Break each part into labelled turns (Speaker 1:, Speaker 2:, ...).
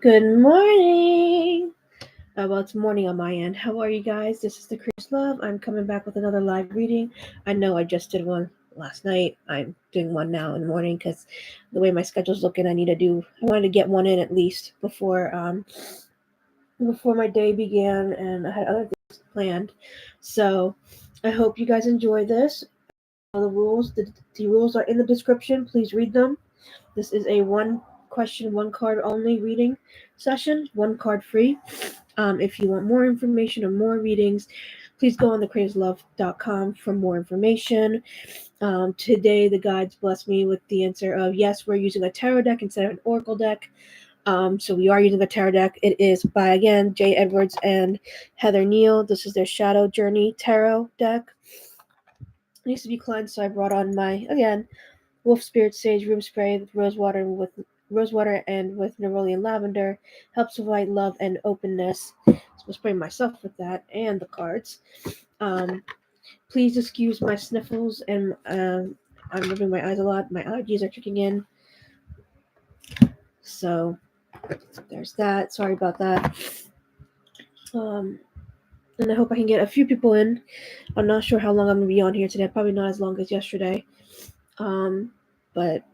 Speaker 1: Good morning. Well, it's morning on my end. How are you guys? This is the Cruise Love. I'm coming back with another live reading. I know I just did one last night. I'm doing one now in the morning because the way my schedule's looking, I wanted to get one in at least before my day began, and I had other things planned. So I hope you guys enjoy this. The rules are in the description. Please read them. This is a one question, one card only reading session, one card free. If you want more information or more readings, please go on thecrazelove.com for more information. Today, the guides blessed me with the answer of yes, we're using a tarot deck instead of an oracle deck. So we are using a tarot deck. It is by, again, Jay Edwards and Heather Neal. This is their Shadow Journey Tarot deck. It needs to be cleansed, so I brought on my, again, Wolf Spirit Sage Room Spray with rosewater and with neroli and lavender. Helps provide love and openness. So I'm spraying myself with that and the cards. Please excuse my sniffles and I'm rubbing my eyes a lot. My allergies are kicking in. So there's that. Sorry about that. And I hope I can get a few people in. I'm not sure how long I'm going to be on here today. Probably not as long as yesterday. But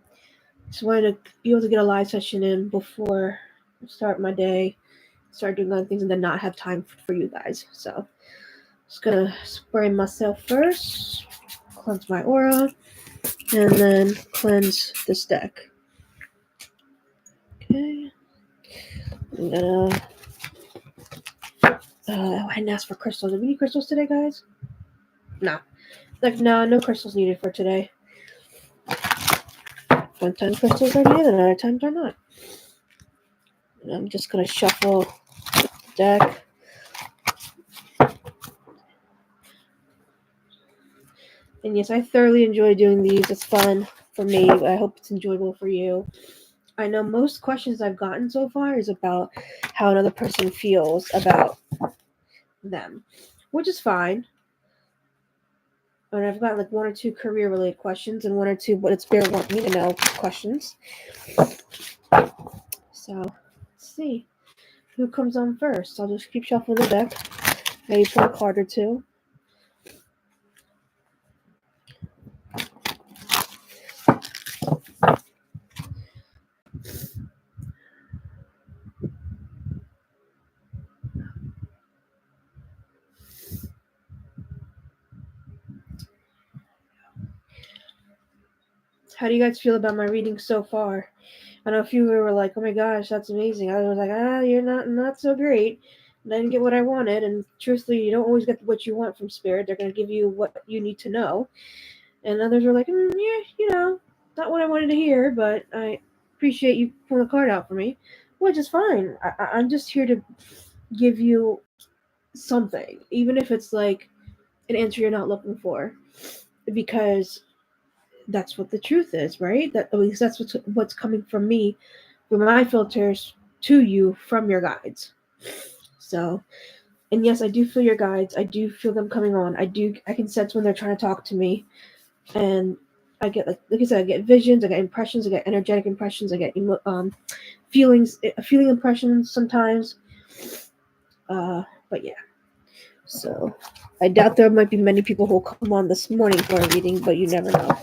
Speaker 1: just wanted to be able to get a live session in before I start my day, start doing other things, and then not have time for you guys. So just going to spray myself first, cleanse my aura, and then cleanse this deck. Okay. I'm going to... I didn't ask for crystals. Do we need crystals today, guys? No. No crystals needed for today. One time crystals are needed, and other times are not. And I'm just going to shuffle the deck. And yes, I thoroughly enjoy doing these. It's fun for me. I hope it's enjoyable for you. I know most questions I've gotten so far is about how another person feels about them, which is fine. And I've got like one or two career-related questions and one or two what it's spirit want me to know questions. So, let's see. Who comes on first? I'll just keep shuffling the deck. Maybe pull a card or two. How do you guys feel about my reading so far? I know a few were like, oh my gosh, that's amazing. I was like, you're not so great. And I didn't get what I wanted. And truthfully, you don't always get what you want from spirit. They're going to give you what you need to know. And others were like, yeah, not what I wanted to hear, but I appreciate you pulling a card out for me, which is fine. I'm just here to give you something, even if it's like an answer you're not looking for, because that's what the truth is, right? That at least that's what's coming from me, from my filters to you from your guides. So, and yes, I do feel your guides. I do feel them coming on. I can sense when they're trying to talk to me, and I get like I said, I get visions, I get impressions, I get energetic impressions, I get feeling impressions sometimes. But yeah. So I doubt there might be many people who will come on this morning for a reading, but you never know.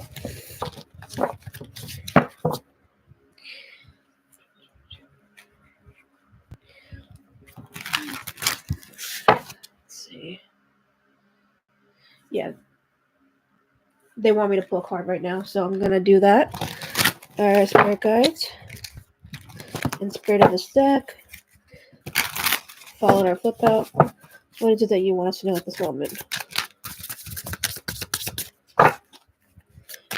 Speaker 1: Let's see. Yeah. They want me to pull a card right now, so I'm going to do that. Alright, Spirit Guides. And Spirit of this deck. Followed our flip out. What is it that you want us to know at this moment?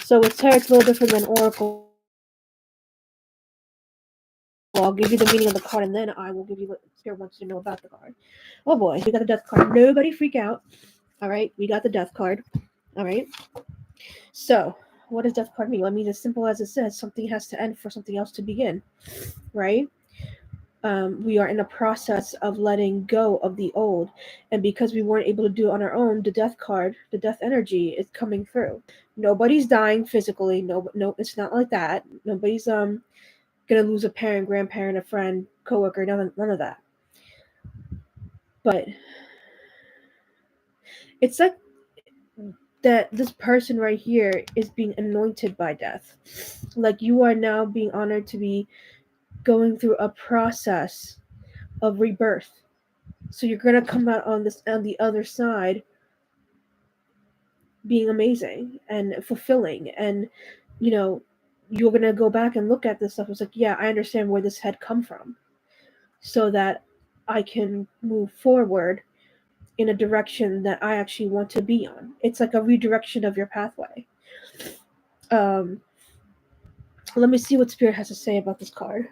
Speaker 1: So with tarot, it's a little different than Oracle. I'll give you the meaning of the card, and then I will give you what Spirit wants you to know about the card. Oh boy, we got the Death card. Nobody freak out. Alright, we got the Death card. Alright. So, what does Death card mean? Well, it means as simple as it says, something has to end for something else to begin. Right? We are in a process of letting go of the old, and because we weren't able to do it on our own, the Death card, the Death energy is coming through. Nobody's dying physically. No, it's not like that. Nobody's gonna gonna lose a parent, grandparent, a friend, coworker, none of that. But it's like that this person right here is being anointed by death. Like you are now being honored to be going through a process of rebirth. So you're gonna come out on the other side being amazing and fulfilling, and you know you're gonna go back and look at this stuff. It's like, yeah, I understand where this had come from, so that I can move forward in a direction that I actually want to be on. It's like a redirection of your pathway. Um, let me see what Spirit has to say about this card.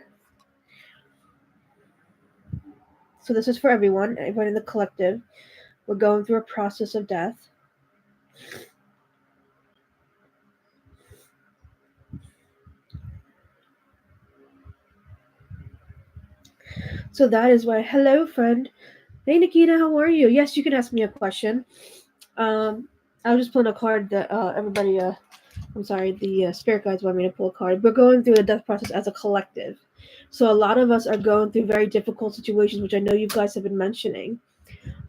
Speaker 1: So this is for everyone in the collective. We're going through a process of death. So that is why. Hello, friend. Hey, Nikita, how are you? Yes, you can ask me a question. I was just pulling a card that the spirit guides want me to pull a card. We're going through the death process as a collective. So a lot of us are going through very difficult situations, which I know you guys have been mentioning.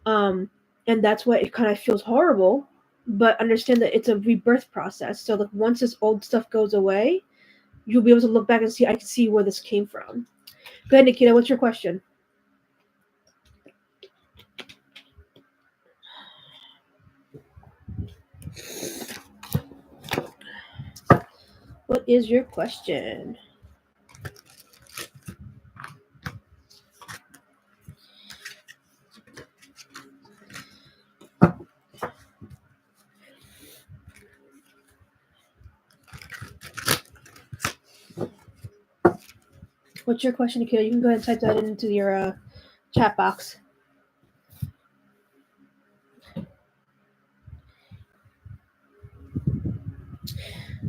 Speaker 1: And that's why it kind of feels horrible. But understand that it's a rebirth process. So like once this old stuff goes away, you'll be able to look back and see, I can see where this came from. Go ahead, Nikita, what's your question? What is your question? What's your question, Nikita? You can go ahead and type that into your chat box.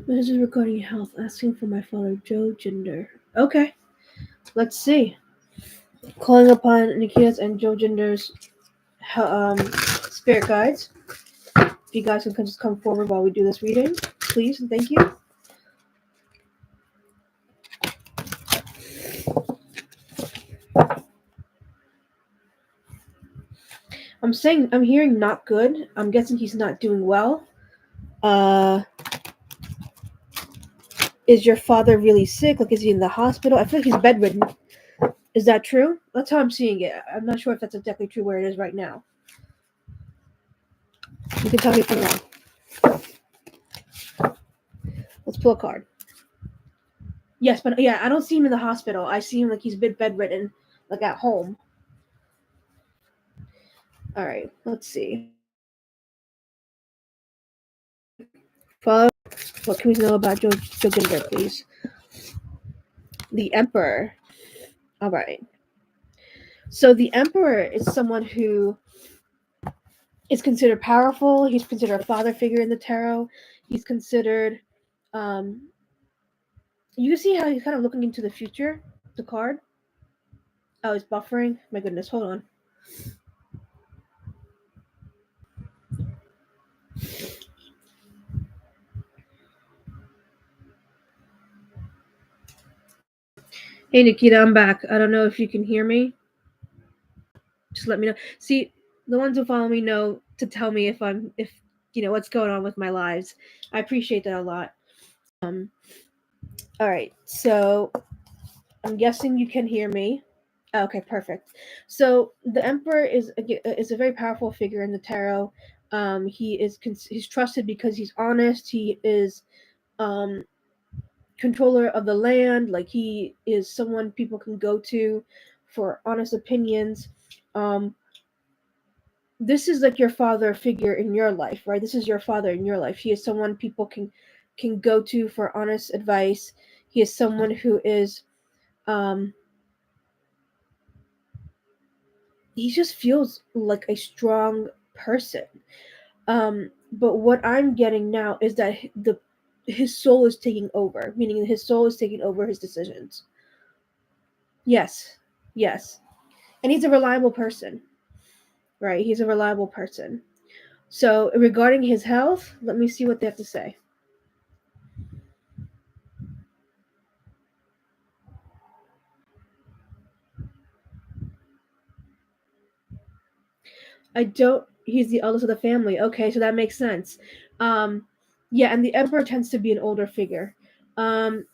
Speaker 1: This is regarding health, asking for my father, Joe Jinder. Okay, let's see. Calling upon Nikita's and Joe Jinder's spirit guides. If you guys can just come forward while we do this reading, please, and thank you. I'm hearing not good. I'm guessing he's not doing well. Is your father really sick? Like, is he in the hospital? I feel like he's bedridden. Is that true? That's how I'm seeing it. I'm not sure if that's exactly true where it is right now. You can tell me if I'm wrong. Let's pull a card. Yes, but yeah, I don't see him in the hospital. I see him like he's been bedridden, like at home. All right, let's see. Father, what can we know about Joginder, please? The Emperor. All right. So the Emperor is someone who is considered powerful. He's considered a father figure in the tarot. He's considered. You see how he's kind of looking into the future. The card. Oh, it's buffering. My goodness, hold on. Hey Nikita, I'm back. I don't know if you can hear me. Just let me know. See, the ones who follow me know to tell me if what's going on with my lives. I appreciate that a lot. Um, all right, so I'm guessing you can hear me. Okay, perfect. So the Emperor is a very powerful figure in the tarot. He's trusted because he's honest. He is um, controller of the land. Like he is someone people can go to for honest opinions. Um, this is like your father figure in your life, right? This is your father in your life. He is someone people can go to for honest advice. He is someone who is um he just feels like a strong person. But what I'm getting now is that his soul is taking over, meaning his soul is taking over his decisions. Yes. Yes. And he's a reliable person, right? He's a reliable person. So regarding his health, let me see what they have to say. He's the eldest of the family. Okay, so that makes sense. Yeah, and the emperor tends to be an older figure. Um,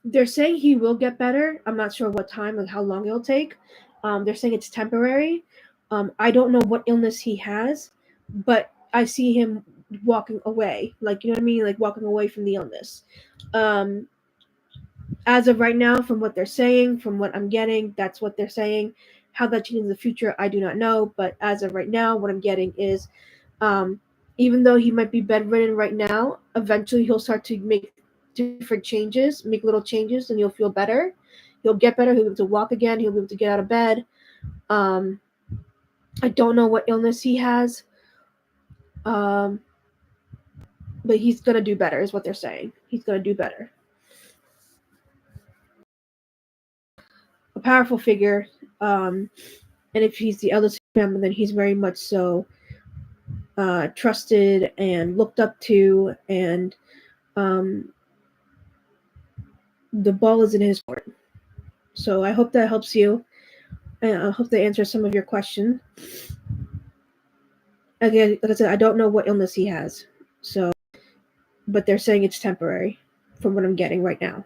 Speaker 1: they're saying he will get better. I'm not sure what time and how long it'll take. They're saying it's temporary. I don't know what illness he has, but I see him walking away. Like, you know what I mean? Like walking away from the illness. Um, as of right now, from what they're saying, from what I'm getting, that's what they're saying. How that changes in the future, I do not know. But as of right now, what I'm getting is, um, even though he might be bedridden right now, eventually he'll start to make different changes, make little changes, and you'll feel better. He'll get better. He'll be able to walk again. He'll be able to get out of bed. Um, I don't know what illness he has, um, but he's gonna do better, is what they're saying. He's gonna do better. A powerful figure, and if he's the eldest family, then he's very much so trusted and looked up to, and um, the ball is in his court. So I hope that helps you. I hope that answers some of your questions. Again, like I said, I don't know what illness he has, so but they're saying it's temporary, from what I'm getting right now.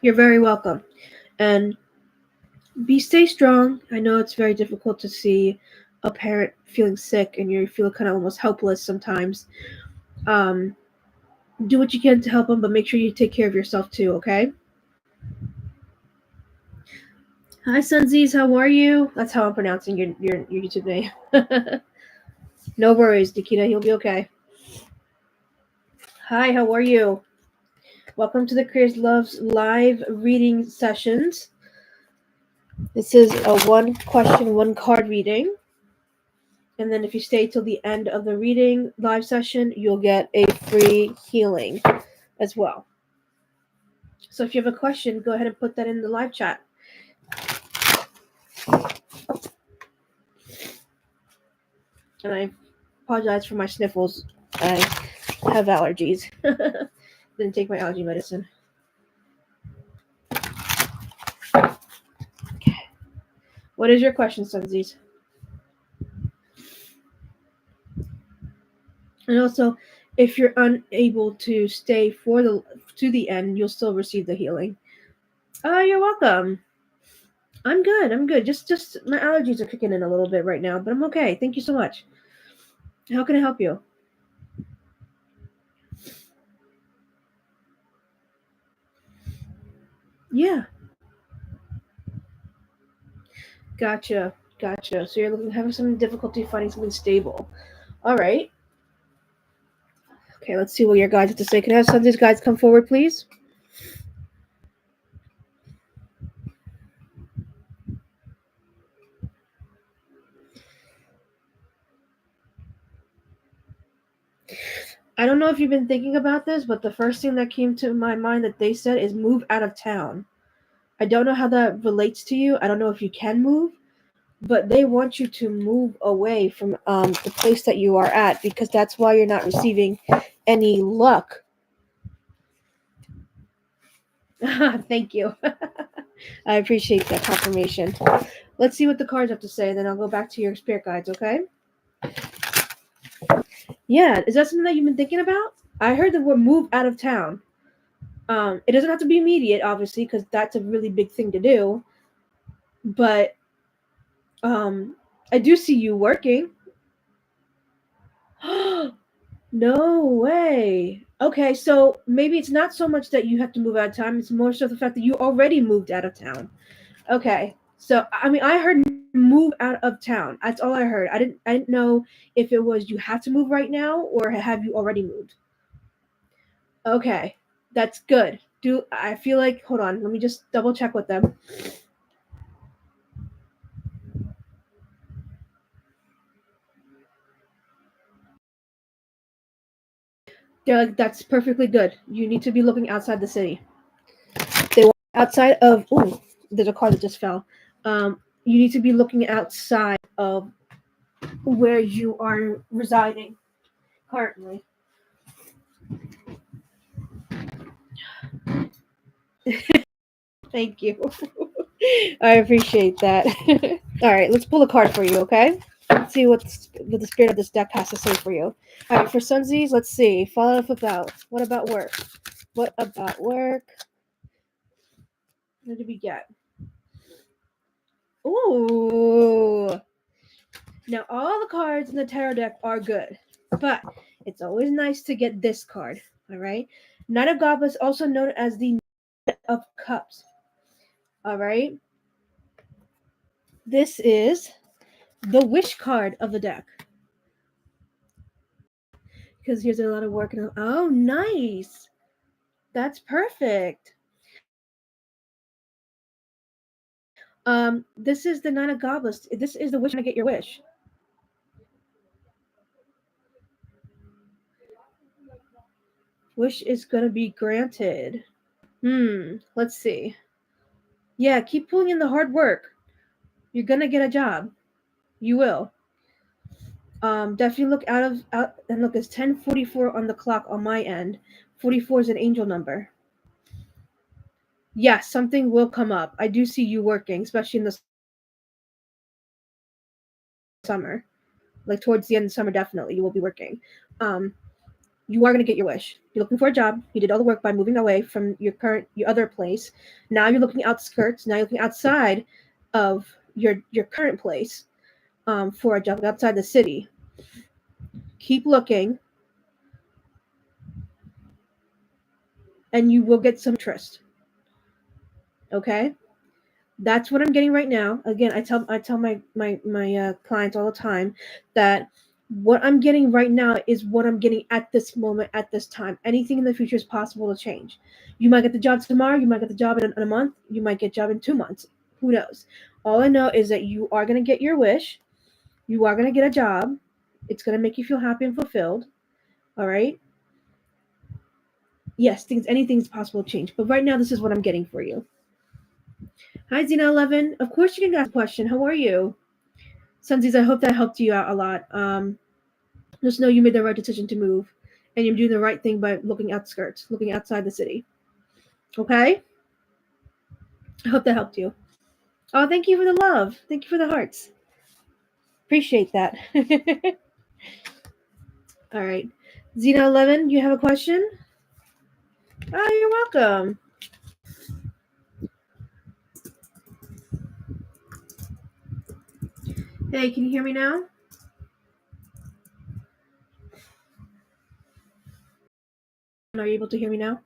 Speaker 1: You're very welcome, and stay strong. I know it's very difficult to see a parent feeling sick, and you feel kind of almost helpless sometimes. Um, do what you can to help them, but make sure you take care of yourself too. Okay. Hi, Sunzies. How are you? That's how I'm pronouncing your YouTube name. No worries, Nikita. He'll be okay. Hi, how are you? Welcome to the Creators Loves live reading sessions. This is a one question, one card reading. And then if you stay till the end of the reading live session, you'll get a free healing as well. So if you have a question, go ahead and put that in the live chat. And I apologize for my sniffles. I have allergies. Didn't take my allergy medicine. Okay. What is your question, Sunzies? And also, if you're unable to stay to the end, you'll still receive the healing. Oh, you're welcome. I'm good. I'm good. Just my allergies are kicking in a little bit right now, but I'm okay. Thank you so much. How can I help you? Yeah. Gotcha. So you're having some difficulty finding something stable. All right. Okay, let's see what your guides have to say. Can I have some of these guides come forward, please? I don't know if you've been thinking about this, but the first thing that came to my mind that they said is move out of town. I don't know how that relates to you. I don't know if you can move, but they want you to move away from the place that you are at because that's why you're not receiving any luck. Thank you. I appreciate that confirmation. Let's see what the cards have to say, then I'll go back to your spirit guides, okay? Yeah, is that something that you've been thinking about? I heard the word move out of town. It doesn't have to be immediate, obviously, because that's a really big thing to do. But I do see you working. No way. Okay, so maybe it's not so much that you have to move out of town, it's more so the fact that you already moved out of town. Okay. So I mean I heard move out of town. That's all I heard. I didn't know if it was you have to move right now or have you already moved. Okay. That's good. Do I feel like hold on, let me just double check with them. They're like that's perfectly good. You need to be looking outside the city. They want outside of there's a card that just fell. You need to be looking outside of where you are residing currently. Thank you. I appreciate that. All right, let's pull a card for you, okay? Let's see what the spirit of this deck has to say for you. All right, for Sunsies, let's see. Follow up about. What about work? What about work? What did we get? Ooh. Now, all the cards in the tarot deck are good, but it's always nice to get this card, all right? Knight of Goblets, also known as the Knight of Cups, all right? This is the wish card of the deck. Because here's a lot of work. Oh, nice. That's perfect. This is the Nine of Goblets. This is the wish to get your wish. Wish is gonna be granted. Let's see. Yeah, keep pulling in the hard work. You're gonna get a job. You will. Definitely look out and look. It's 10:44 on the clock on my end. 44 is an angel number. Yes, something will come up. I do see you working, especially in the summer. Like towards the end of the summer, definitely you will be working. You are going to get your wish. You're looking for a job. You did all the work by moving away from your other place. Now you're looking outskirts. Now you're looking outside of your current place for a job outside the city. Keep looking, and you will get some interest. Okay, that's what I'm getting right now. Again, I tell my clients all the time that what I'm getting right now is what I'm getting at this moment, at this time. Anything in the future is possible to change. You might get the job tomorrow. You might get the job in a month. You might get a job in 2 months. Who knows? All I know is that you are going to get your wish. You are going to get a job. It's going to make you feel happy and fulfilled. All right. Yes, anything's possible to change. But right now, this is what I'm getting for you. Hi, Zena11. Of course, you can ask a question. How are you? Sunsies, I hope that helped you out a lot. Just know you made the right decision to move, and you're doing the right thing by looking outskirts, looking outside the city. Okay? I hope that helped you. Oh, thank you for the love. Thank you for the hearts. Appreciate that. All right. Zena11, you have a question? Oh, you're welcome. Hey, can you hear me now? Are you able to hear me now?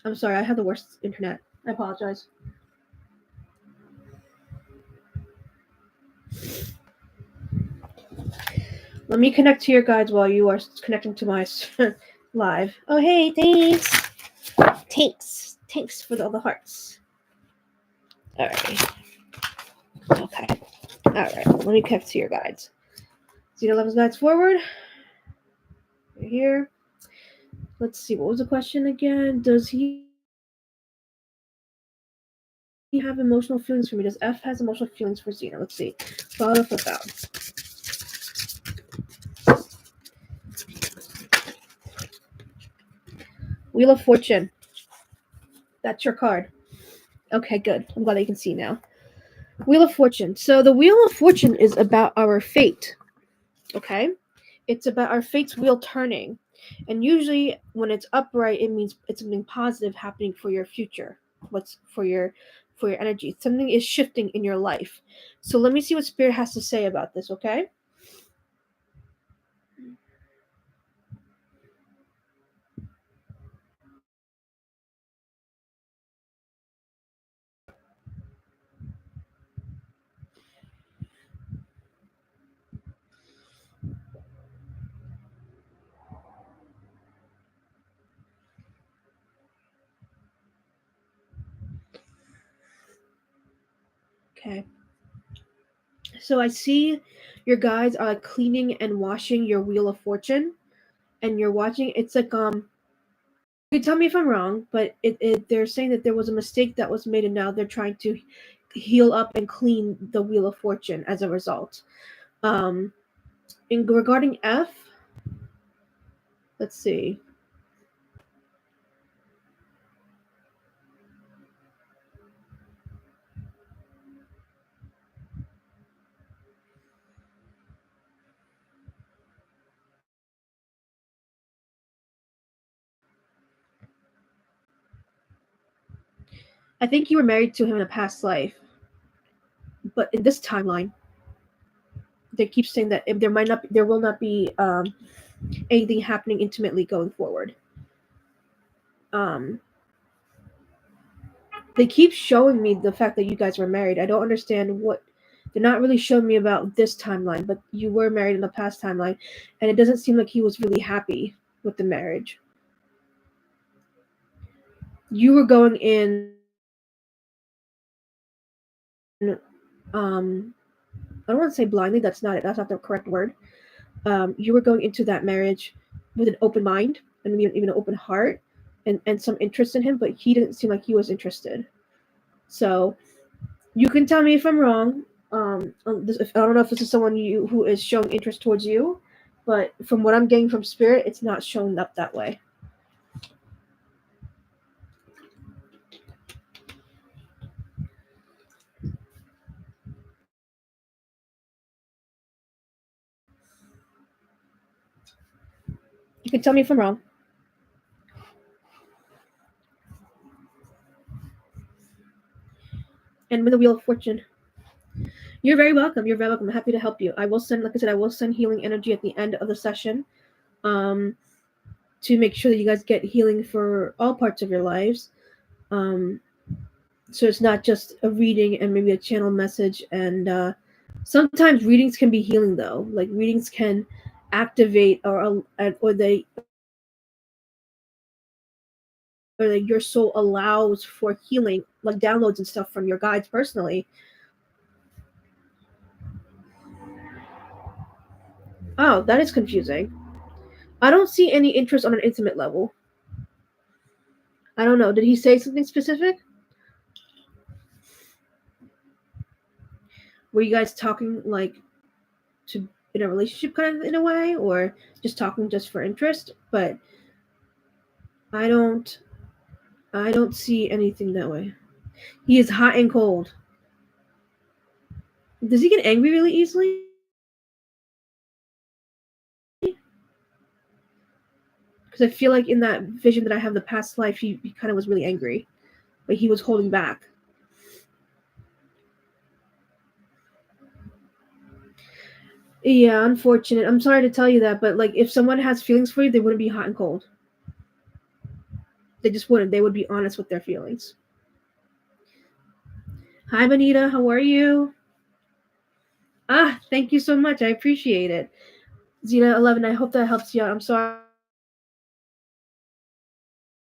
Speaker 1: I'm sorry, I have the worst internet. I apologize. Let me connect to your guides while you are connecting to my live. Oh, hey, thanks. Thanks for all the hearts. All right. Okay. All right. Let me connect to your guides. Zeta 11's guides forward. Right here. Let's see. What was the question again? Does he have emotional feelings for me? Does F has emotional feelings for Zena? Let's see. Follow up about. Wheel of Fortune. That's your card. Okay, good. I'm glad that you can see now. Wheel of Fortune. So the Wheel of Fortune is about our fate. Okay? It's about our fate's wheel turning. And usually when it's upright, it means it's something positive happening for your future. What's for your energy. Something is shifting in your life. So let me see what Spirit has to say about this, okay? Okay. So I see your guides are like cleaning and washing your Wheel of Fortune. And you're watching, it's like you tell me if I'm wrong, but they're saying that there was a mistake that was made and now they're trying to heal up and clean the Wheel of Fortune as a result. Um, regarding F, let's see. I think you were married to him in a past life, but in this timeline, they keep saying that there will not be anything happening intimately going forward. Um, they keep showing me the fact that you guys were married. I don't understand what they're not really showing me about this timeline, but you were married in the past timeline, and it doesn't seem like he was really happy with the marriage. You were going in I don't want to say blindly, that's not it, that's not the correct word. You were going into that marriage with an open mind and even an open heart and some interest in him, but he didn't seem like he was interested. So you can tell me if I'm wrong. I don't know if this is someone who is showing interest towards you, but from what I'm getting from spirit, it's not showing up that way. You can tell me if I'm wrong. And with the Wheel of Fortune, you're very welcome. You're very welcome. I'm happy to help you. I will send, like I said, I will send healing energy at the end of the session. To make sure that you guys get healing for all parts of your lives. Um, so it's not just a reading and maybe a channel message. And sometimes readings can be healing, though. Like readings can activate or your soul allows for healing, like downloads and stuff from your guides personally. Oh, that is confusing. I don't see any interest on an intimate level. I don't know. Did he say something specific? Were you guys talking like to in a relationship kind of in a way, or just talking just for interest? But I don't I don't see anything that way. He is hot and cold. Does he get angry really easily? Because I feel like in that vision that I have the past life, he kind of was really angry, but he was holding back. Yeah, unfortunate. I'm sorry to tell you that, but like if someone has feelings for you, they wouldn't be hot and cold. They just wouldn't. They would be honest with their feelings. Hi, Benita. How are you? Ah, thank you so much. I appreciate it. Zena11, I hope that helps you out. I'm sorry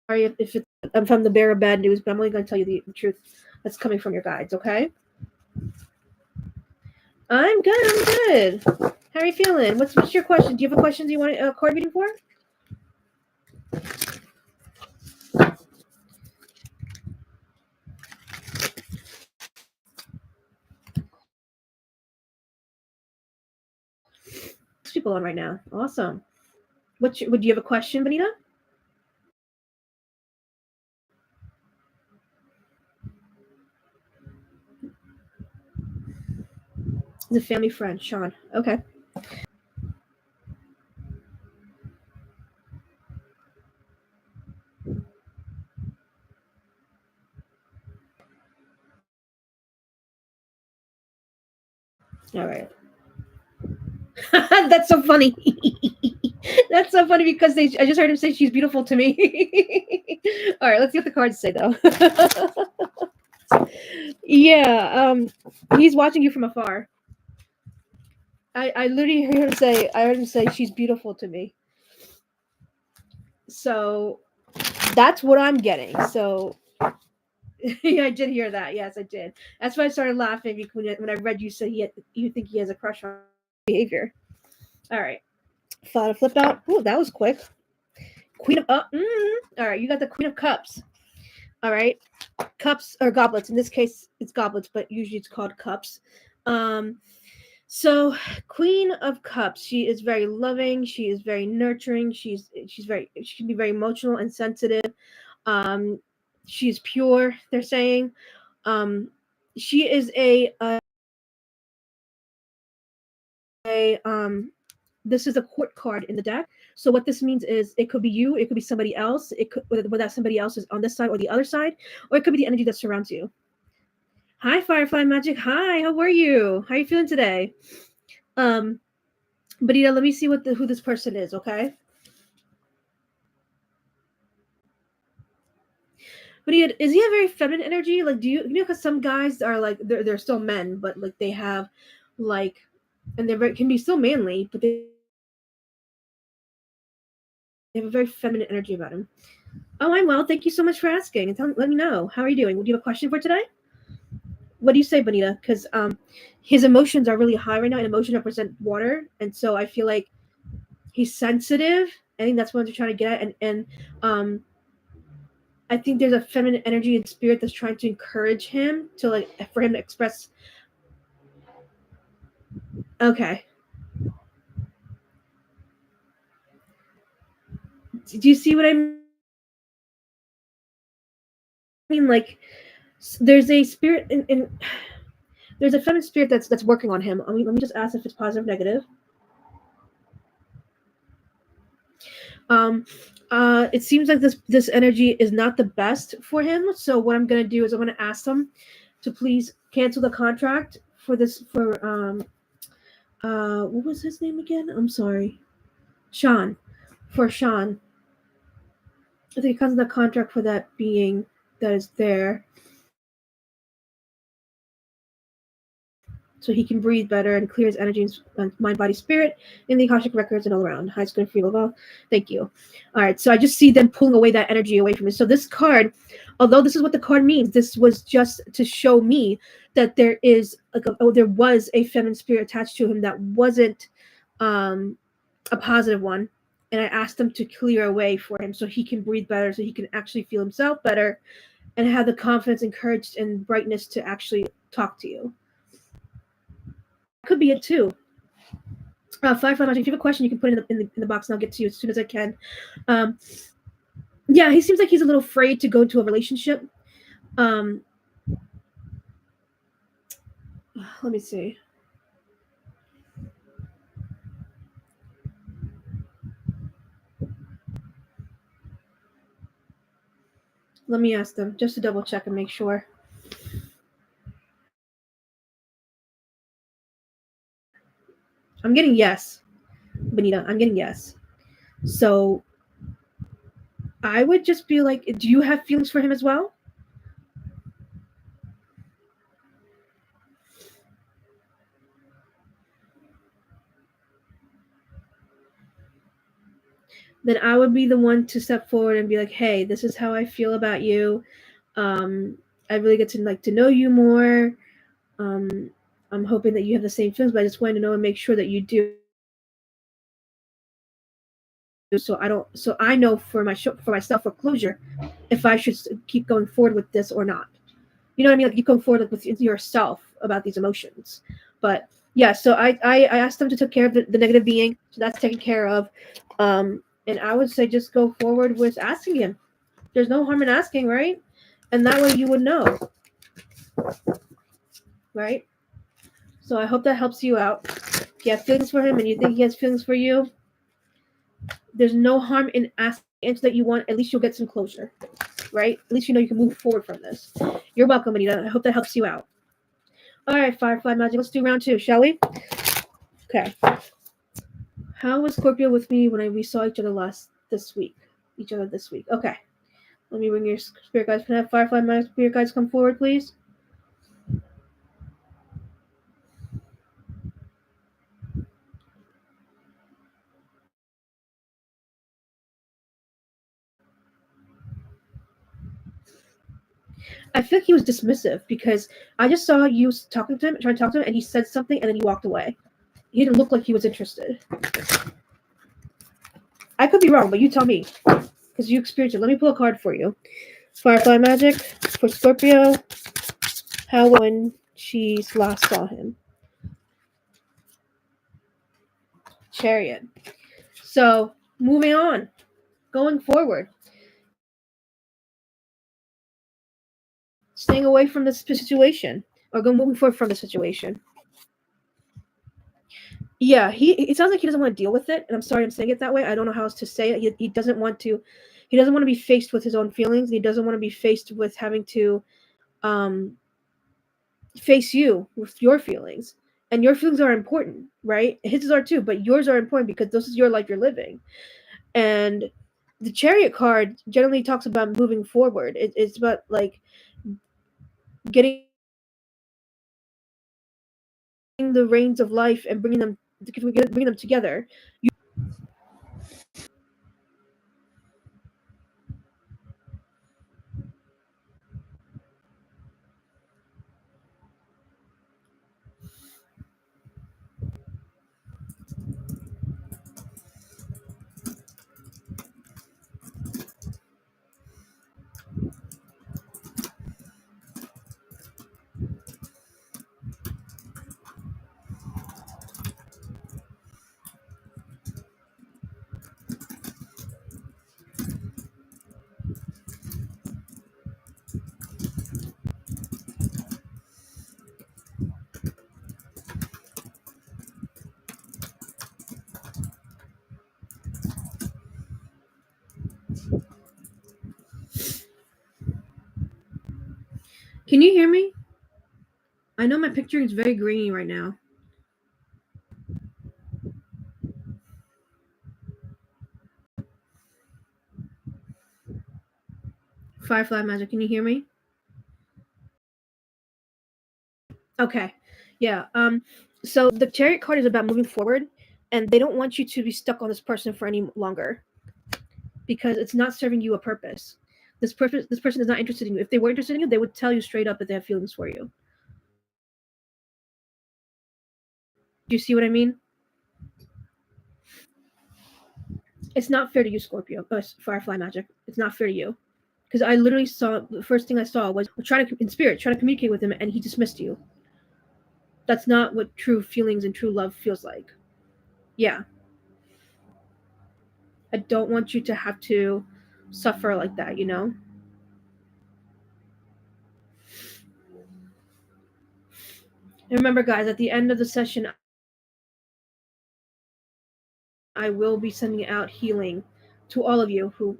Speaker 1: if I'm from the bearer of bad news, but I'm only going to tell you the truth that's coming from your guides, okay? I'm good. I'm good. How are you feeling? What's your question? Do you have a question? Do you want a card reading for? People on right now. Awesome. Would you have a question, Benita? The family friend, Sean. Okay. All right. That's so funny. That's so funny because I just heard him say she's beautiful to me. All right, let's see what the cards say though. Yeah, he's watching you from afar. I literally heard him say she's beautiful to me. So that's what I'm getting. So yeah, I did hear that. Yes, I did. That's why I started laughing because when I read you said you think he has a crush on behavior. All right, thought I flipped out. Ooh, that was quick. Queen of All right, you got the Queen of Cups. All right, cups or goblets. In this case, it's goblets, but usually it's called cups. Um, so Queen of Cups, she is very loving. She is very nurturing. She can be very emotional and sensitive. Um, she's pure. They're saying. Um, she is a this is a court card in the deck. So what this means is it could be you, it could be somebody else, it could whether that somebody else is on this side or the other side, or it could be the energy that surrounds you. Hi, Firefly Magic. Hi, how are you? How are you feeling today? Um, Benita, let me see who this person is, okay? Benita, is he a very feminine energy? Like, do you know? Because some guys are like they're still men, but like they have like, and can be still manly, but they have a very feminine energy about him. Oh, I'm well. Thank you so much for asking. And let me know. How are you doing? Do you have a question for today? What do you say, Bonita? Because his emotions are really high right now, and emotions represent water, and so I feel like he's sensitive. I think that's what they're trying to get at, and I think there's a feminine energy and spirit that's trying to encourage him to for him to express. Okay, do you see what I mean? Like, there's a spirit in there's a feminine spirit that's working on him. Let me just ask if it's positive or negative. It seems like this energy is not the best for him. So what I'm gonna do is I'm gonna ask him to please cancel the contract for this for what was his name again? I'm sorry, Sean. For Sean, I think he cancels the contract for that being that is there, so he can breathe better and clear his energy and mind, body, spirit in the Akashic records and all around. High school feel well. Thank you. All right, so I just see them pulling away that energy away from me. So this card, although this is what the card means, this was just to show me that there is there was a feminine spirit attached to him that wasn't a positive one. And I asked them to clear away for him so he can breathe better, so he can actually feel himself better and have the confidence and courage and brightness to actually talk to you. Could be it too. Firefly Magic, if you have a question, you can put it in the box and I'll get to you as soon as I can. Um, yeah, he seems like he's a little afraid to go into a relationship. Let me see. Let me ask them just to double check and make sure. I'm getting yes, Benita. I'm getting yes. So I would just be like, do you have feelings for him as well? Then I would be the one to step forward and be like, hey, this is how I feel about you. I really get to to know you more. Um, I'm hoping that you have the same feelings, but I just wanted to know and make sure that you do. So I know for myself for closure if I should keep going forward with this or not. You know what I mean? Like you go forward with yourself about these emotions. But yeah, so I asked them to take care of the negative being, so that's taken care of. And I would say just go forward with asking him. There's no harm in asking, right? And that way you would know, right? So I hope that helps you out. If you have feelings for him and you think he has feelings for you, there's no harm in asking the answer that you want. At least you'll get some closure, right? At least you know you can move forward from this. You're welcome, Anita. I hope that helps you out. All right, Firefly Magic. Let's do round 2, shall we? Okay. How was Scorpio with me when we saw each other this week? Okay. Let me bring your spirit guides. Can I have Firefly Magic spirit guides come forward, please? I feel like he was dismissive because I just saw you talking to him, trying to talk to him, and he said something and then he walked away. He didn't look like he was interested. I could be wrong, but you tell me because you experienced it. Let me pull a card for you. Firefly magic for Scorpio. How when she last saw him. Chariot. So moving on, going forward, staying away from this situation or moving forward from the situation. Yeah, it sounds like he doesn't want to deal with it, and I'm sorry I'm saying it that way. I don't know how else to say it. He doesn't want to. He doesn't want to be faced with his own feelings. He doesn't want to be faced with having to um, face you with your feelings. And your feelings are important, right? His are too, but yours are important because this is your life you're living. And the Chariot card generally talks about moving forward. It's about like getting the reins of life and bringing them together. Can you hear me? I know my picture is very grainy right now. Firefly magic, can you hear me? Okay. Yeah. So the Chariot card is about moving forward, and they don't want you to be stuck on this person for any longer because it's not serving you a purpose. This person is not interested in you. If they were interested in you, they would tell you straight up that they have feelings for you. Do you see what I mean? It's not fair to you, Scorpio. Firefly magic. It's not fair to you because I literally saw the first thing I saw was trying to in spirit trying to communicate with him, and he dismissed you. That's not what true feelings and true love feels like. Yeah, I don't want you to have to suffer like that. And remember, guys, at the end of the session, I will be sending out healing to all of you who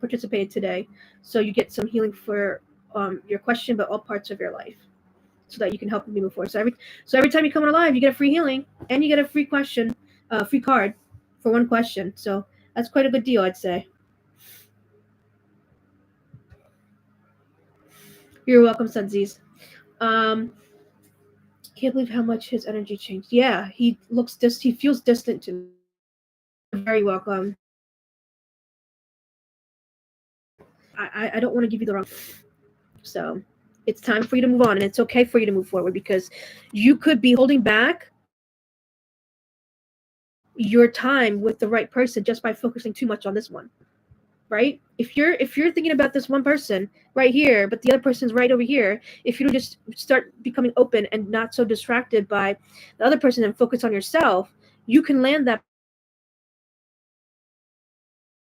Speaker 1: participated today. So you get some healing for your question, but all parts of your life, so that you can help me move forward. So every time you come on live, you get a free healing and you get a free question, free card for one question. So that's quite a good deal, I'd say. You're welcome, Sunsies. Um, can't believe how much his energy changed. Yeah, he feels distant to me. Very welcome. I don't want to give you the wrong. So it's time for you to move on, and it's okay for you to move forward because you could be holding back your time with the right person just by focusing too much on this one, right? If you're thinking about this one person right here, but the other person's right over here, if you just start becoming open and not so distracted by the other person and focus on yourself, you can land that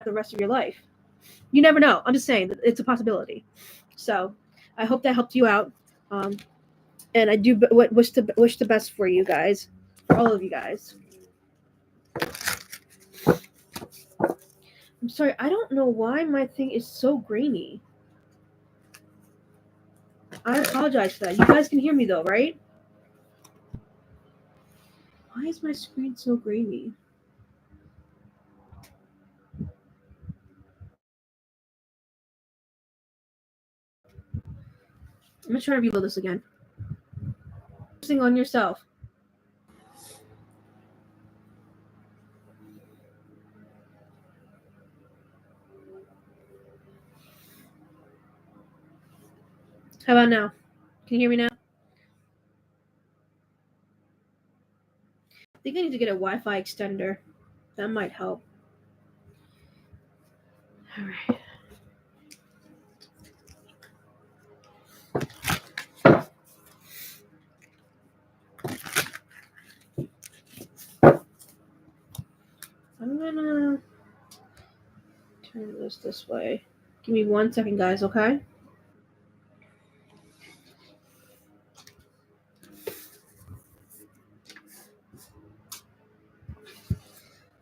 Speaker 1: the rest of your life. You never know. I'm just saying that it's a possibility. So I hope that helped you out. Um, and I do wish the best for you guys, for all of you guys. I'm sorry, I don't know why my thing is so grainy. I apologize for that. You guys can hear me though, right? Why is my screen so grainy? I'm gonna try to reload this again. Focusing on yourself. How about now? Can you hear me now? I think I need to get a Wi-Fi extender. That might help. All right. just this way. Give me 1 second, guys, okay?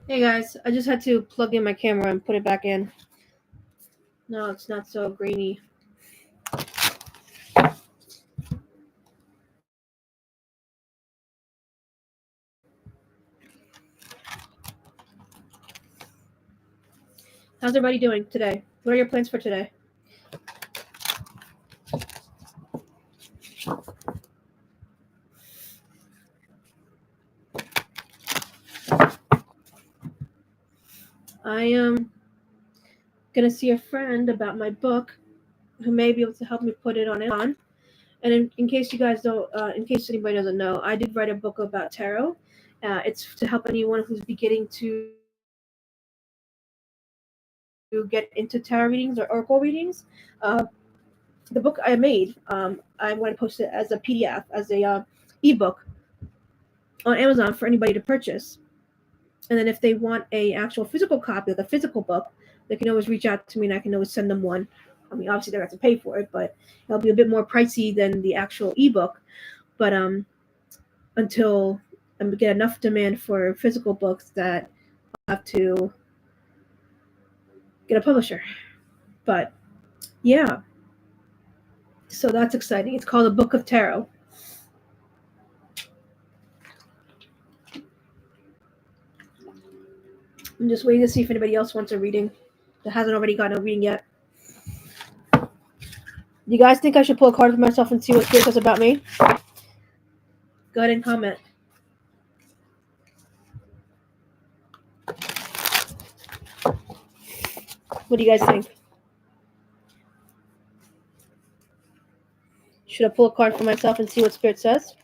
Speaker 1: Hey guys, I just had to plug in my camera and put it back in. No, it's not so grainy. How's everybody doing today? What are your plans for today? I am gonna see a friend about my book who may be able to help me put it on Amazon. And in case you guys don't, in case anybody doesn't know, I did write a book about tarot. It's to help anyone who's beginning to get into tarot readings or oracle readings. The book I made, I'm going to post it as a PDF, as a ebook on Amazon for anybody to purchase. And then if they want a actual physical copy of the physical book, they can always reach out to me and I can always send them one. I mean, obviously they're going to have to pay for it, but it'll be a bit more pricey than the actual ebook. But until I get enough demand for physical books that I'll have to get a publisher. But yeah, so that's exciting. It's called a Book of Tarot. I'm just waiting to see if anybody else wants a reading that hasn't already gotten a reading yet. You guys think I should pull a card for myself and see what Spirit says about me? Go ahead and comment. What do you guys think? Should I pull a card for myself and see what Spirit says?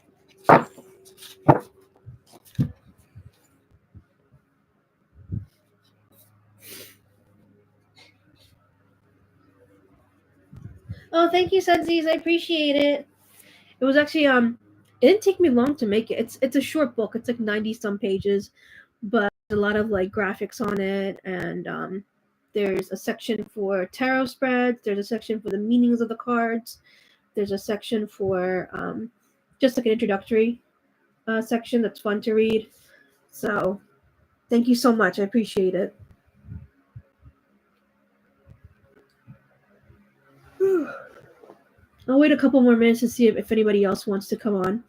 Speaker 1: Oh, thank you, Sensies. I appreciate it. It was actually it didn't take me long to make it. It's a short book. It's like 90 some pages, but a lot of like graphics on it, and there's a section for tarot spreads. There's a section for the meanings of the cards. There's a section for just like an introductory section that's fun to read. So thank you so much. I appreciate it. I'll wait a couple more minutes to see if anybody else wants to come on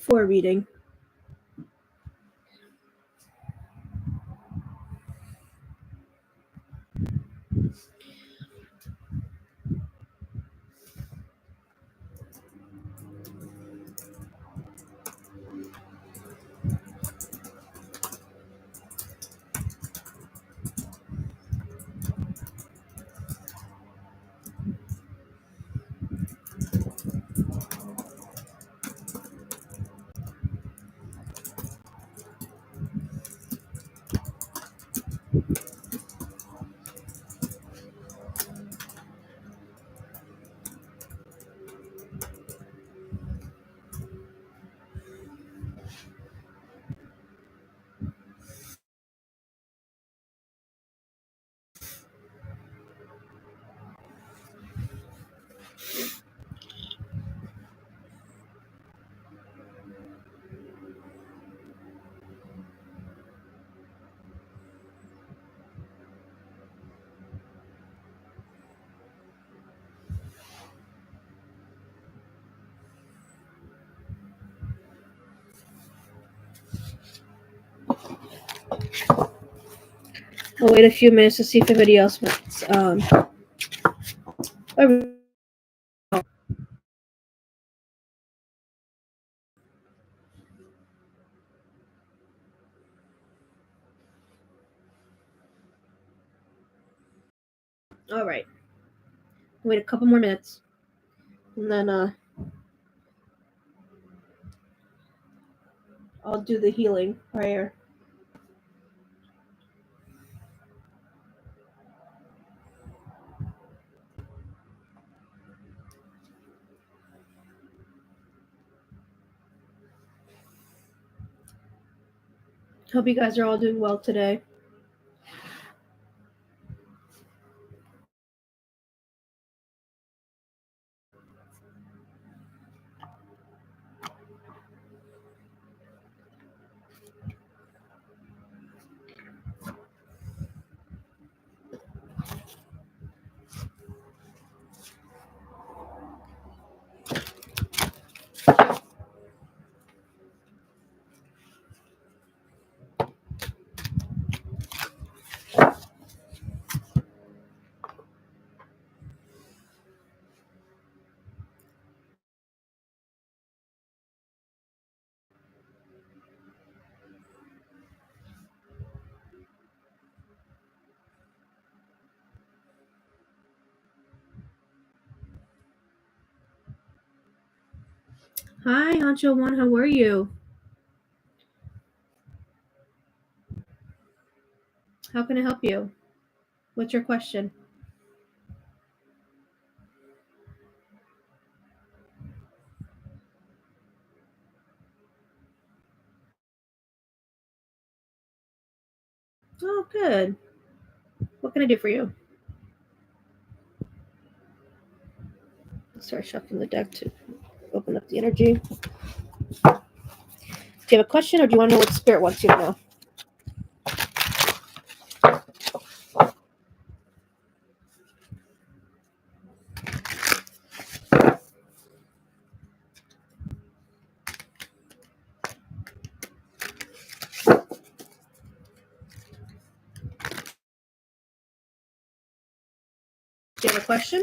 Speaker 1: for a reading. I'll wait a few minutes to see if anybody else wants. All right. Wait a couple more minutes, and then I'll do the healing prayer. Hope you guys are all doing well today. Hi, Hancho One. How are you? How can I help you? What's your question? Oh, good. What can I do for you? Start shuffling the deck to open up the energy. Do you have a question, or do you want to know what Spirit wants you to know? Do you have a question?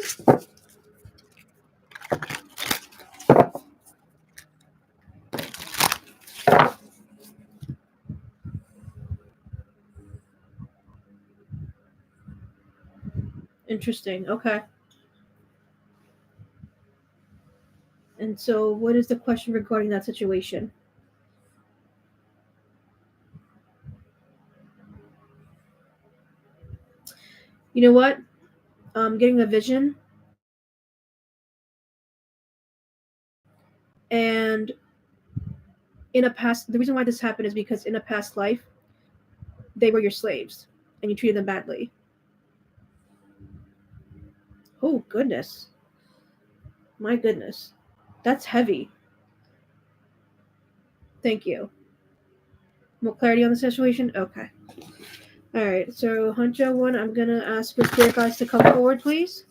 Speaker 1: Interesting. Okay. And so, what is the question regarding that situation? You know what? I'm getting a vision, and in a past, the reason why this happened is because in a past life, they were your slaves, and you treated them badly. Oh goodness, my goodness, that's heavy. Thank you. More clarity on the situation. Okay. All right. So, Huncho One, I'm gonna ask your spirit guides to come forward, please.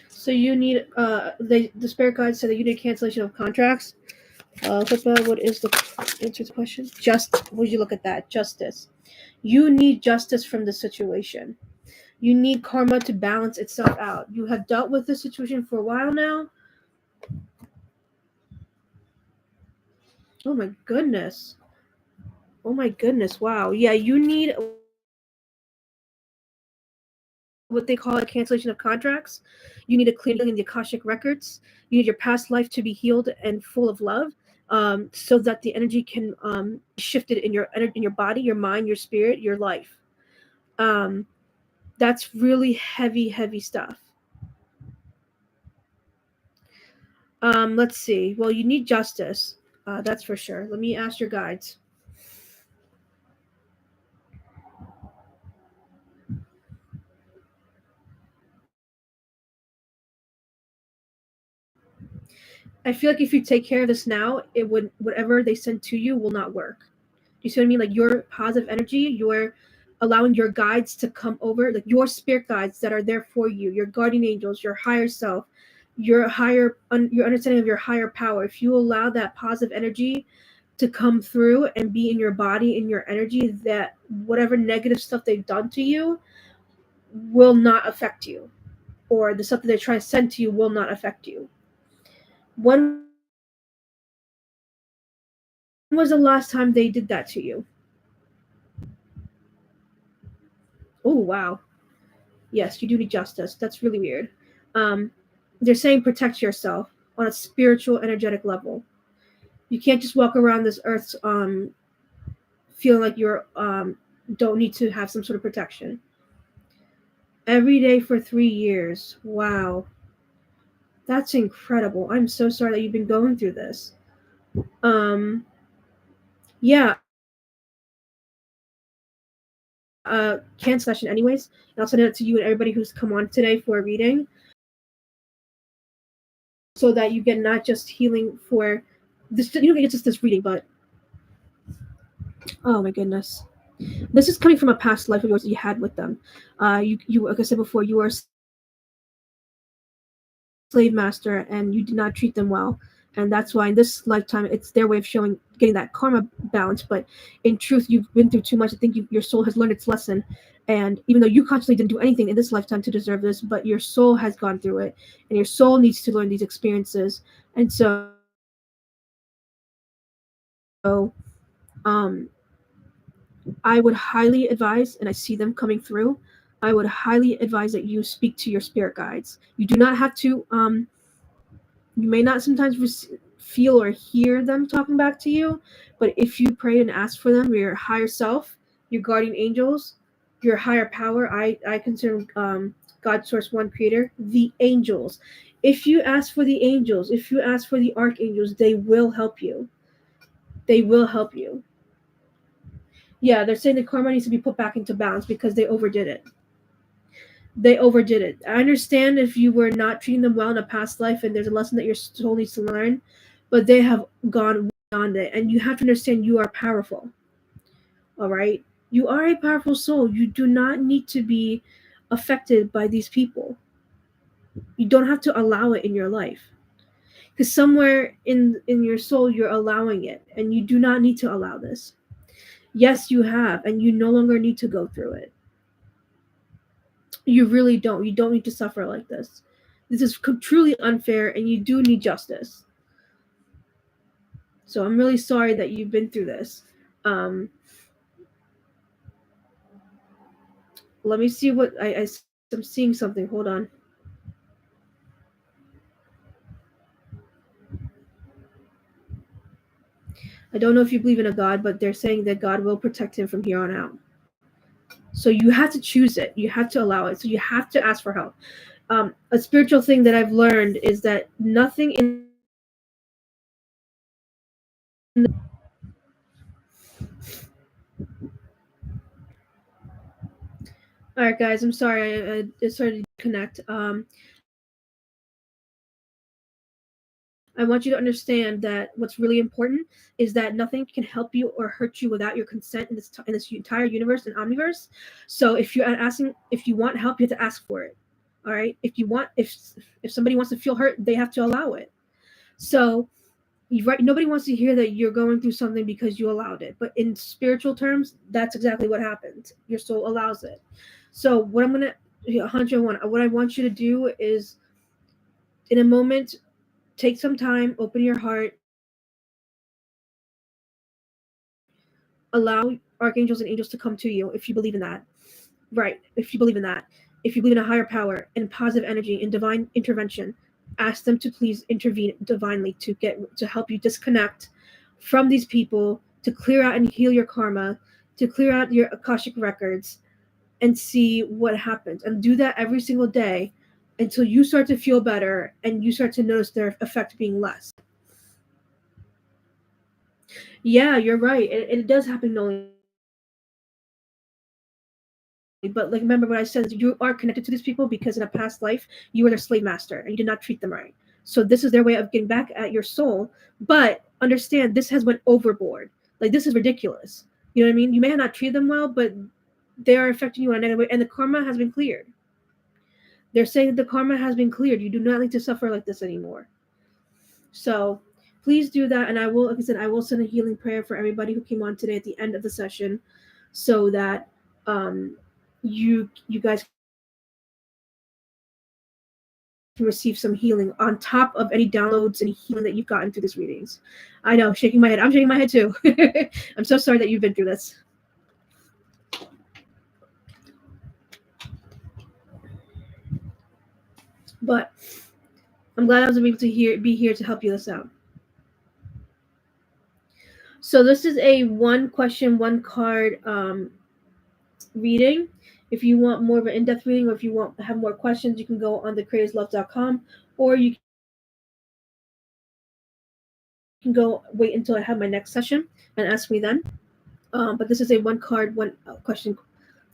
Speaker 1: So you need the spirit guide said that you need cancellation of contracts. Pippa, what is the answer to the question? Just would you look at that? Justice. You need justice from the situation. You need karma to balance itself out. You have dealt with this situation for a while now. Oh my goodness. Oh my goodness. Wow. Yeah, you need what they call a cancellation of contracts. You need a cleaning in the Akashic records. You need your past life to be healed and full of love, so that the energy can be shifted in your body, your mind, your spirit, your life. Um, that's really heavy, heavy stuff. Let's see. Well, you need justice. That's for sure. Let me ask your guides. I feel like if you take care of this now, it would whatever they send to you will not work. You see what I mean? Like your positive energy, you're allowing your guides to come over, like your spirit guides that are there for you, your guardian angels, your higher self, your understanding of your higher power. If you allow that positive energy to come through and be in your body, in your energy, that whatever negative stuff they've done to you will not affect you, or the stuff that they're trying to send to you will not affect you. When was the last time they did that to you? Oh wow. Yes, you do need justice. That's really weird. Um, they're saying protect yourself on a spiritual, energetic level. You can't just walk around this earth feeling like you're don't need to have some sort of protection. Every day for 3 years. Wow, that's incredible. I'm so sorry that you've been going through this. Um, yeah, cancel session anyways. And I'll send it to you and everybody who's come on today for a reading, so that you get not just healing for this. You don't get just this reading, but oh my goodness. This is coming from a past life of yours that you had with them. You like I said before, you were a slave master and you did not treat them well, and that's why in this lifetime it's their way of showing getting that karma balance. But in truth, you've been through too much. I think your soul has learned its lesson, and even though you consciously didn't do anything in this lifetime to deserve this, but your soul has gone through it, and your soul needs to learn these experiences. And so So I would highly advise, and I see them coming through, I would highly advise that you speak to your spirit guides. You do not have to, you may not sometimes feel or hear them talking back to you, but if you pray and ask for them, your higher self, your guardian angels, your higher power, I consider God, Source One, Creator, the angels. If you ask for the angels, if you ask for the archangels, they will help you. They will help you. Yeah, they're saying the karma needs to be put back into balance because they overdid it. They overdid it. I understand if you were not treating them well in a past life and there's a lesson that your soul needs to learn, but they have gone beyond it. And you have to understand you are powerful. All right? You are a powerful soul. You do not need to be affected by these people. You don't have to allow it in your life. Because somewhere in your soul, you're allowing it. And you do not need to allow this. Yes, you have. And you no longer need to go through it. You really don't. You don't need to suffer like this. This is truly unfair, and you do need justice. So I'm really sorry that you've been through this. Let me see what I'm seeing something. Hold on. I don't know if you believe in a God, but they're saying that God will protect him from here on out. So you have to choose it. You have to allow it. So you have to ask for help. A spiritual thing that I've learned is that nothing in the all right, guys. I'm sorry. I started to connect. I want you to understand that what's really important is that nothing can help you or hurt you without your consent in this entire universe and omniverse. So if you're asking, if you want help, you have to ask for it. All right. If you want, if somebody wants to feel hurt, they have to allow it. So right, nobody wants to hear that you're going through something because you allowed it. But in spiritual terms, that's exactly what happens. Your soul allows it. So what I'm gonna 101. What I want you to do is, in a moment, take some time, open your heart, allow archangels and angels to come to you if you believe in that. Right. If you believe in that. If you believe in a higher power and positive energy and divine intervention, ask them to please intervene divinely to help you disconnect from these people, to clear out and heal your karma, to clear out your Akashic records and see what happens. And do that every single day until you start to feel better and you start to notice their effect being less. Yeah, you're right. It does happen knowingly. But like, remember what I said, you are connected to these people because in a past life you were their slave master and you did not treat them right. So this is their way of getting back at your soul. But understand, this has went overboard. Like, this is ridiculous. You know what I mean? You may have not treated them well, but they are affecting you in a negative way, and the karma has been cleared. They're saying that the karma has been cleared. You do not need to suffer like this anymore. So please do that, and I will, like I said, I will send a healing prayer for everybody who came on today at the end of the session, so that you guys can receive some healing on top of any downloads and healing that you've gotten through these readings. I know, shaking my head. I'm shaking my head too. I'm so sorry that you've been through this. But I'm glad I was able to be here to help you this out. So this is a one question, one card reading. If you want more of an in-depth reading, or if you want have more questions, you can go on thecreatorslove.com, or you can go wait until I have my next session and ask me then. But this is a one card, one question.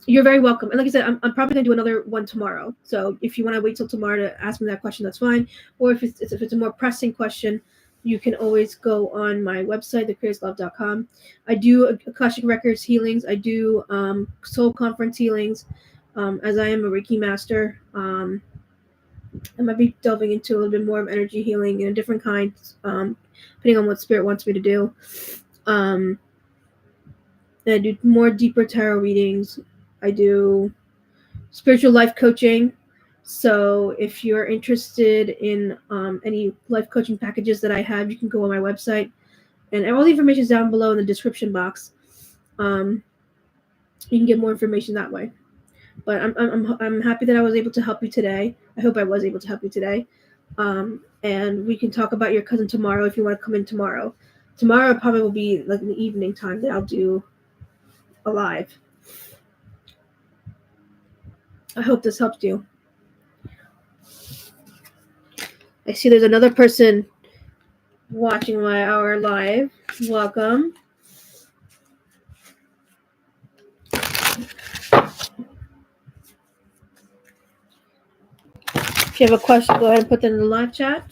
Speaker 1: You're very welcome. And like I said, I'm probably going to do another one tomorrow. So if you want to wait till tomorrow to ask me that question, that's fine. Or if it's a more pressing question, you can always go on my website, thecreatorslove.com. I do Akashic Records healings. I do soul conference healings, as I am a Reiki master. I might be delving into a little bit more of energy healing in a different kind, depending on what Spirit wants me to do. I do more deeper tarot readings. I do spiritual life coaching. So if you're interested in any life coaching packages that I have, you can go on my website And all the information is down below in the description box. You can get more information that way. But I'm happy that I was able to help you today. I hope I was able to help you today. And we can talk about your cousin tomorrow if you want to come in tomorrow. Tomorrow probably will be like in the evening time that I'll do a live. I hope this helped you. I see there's another person watching our live. Welcome. If you have a question, go ahead and put them in the live chat.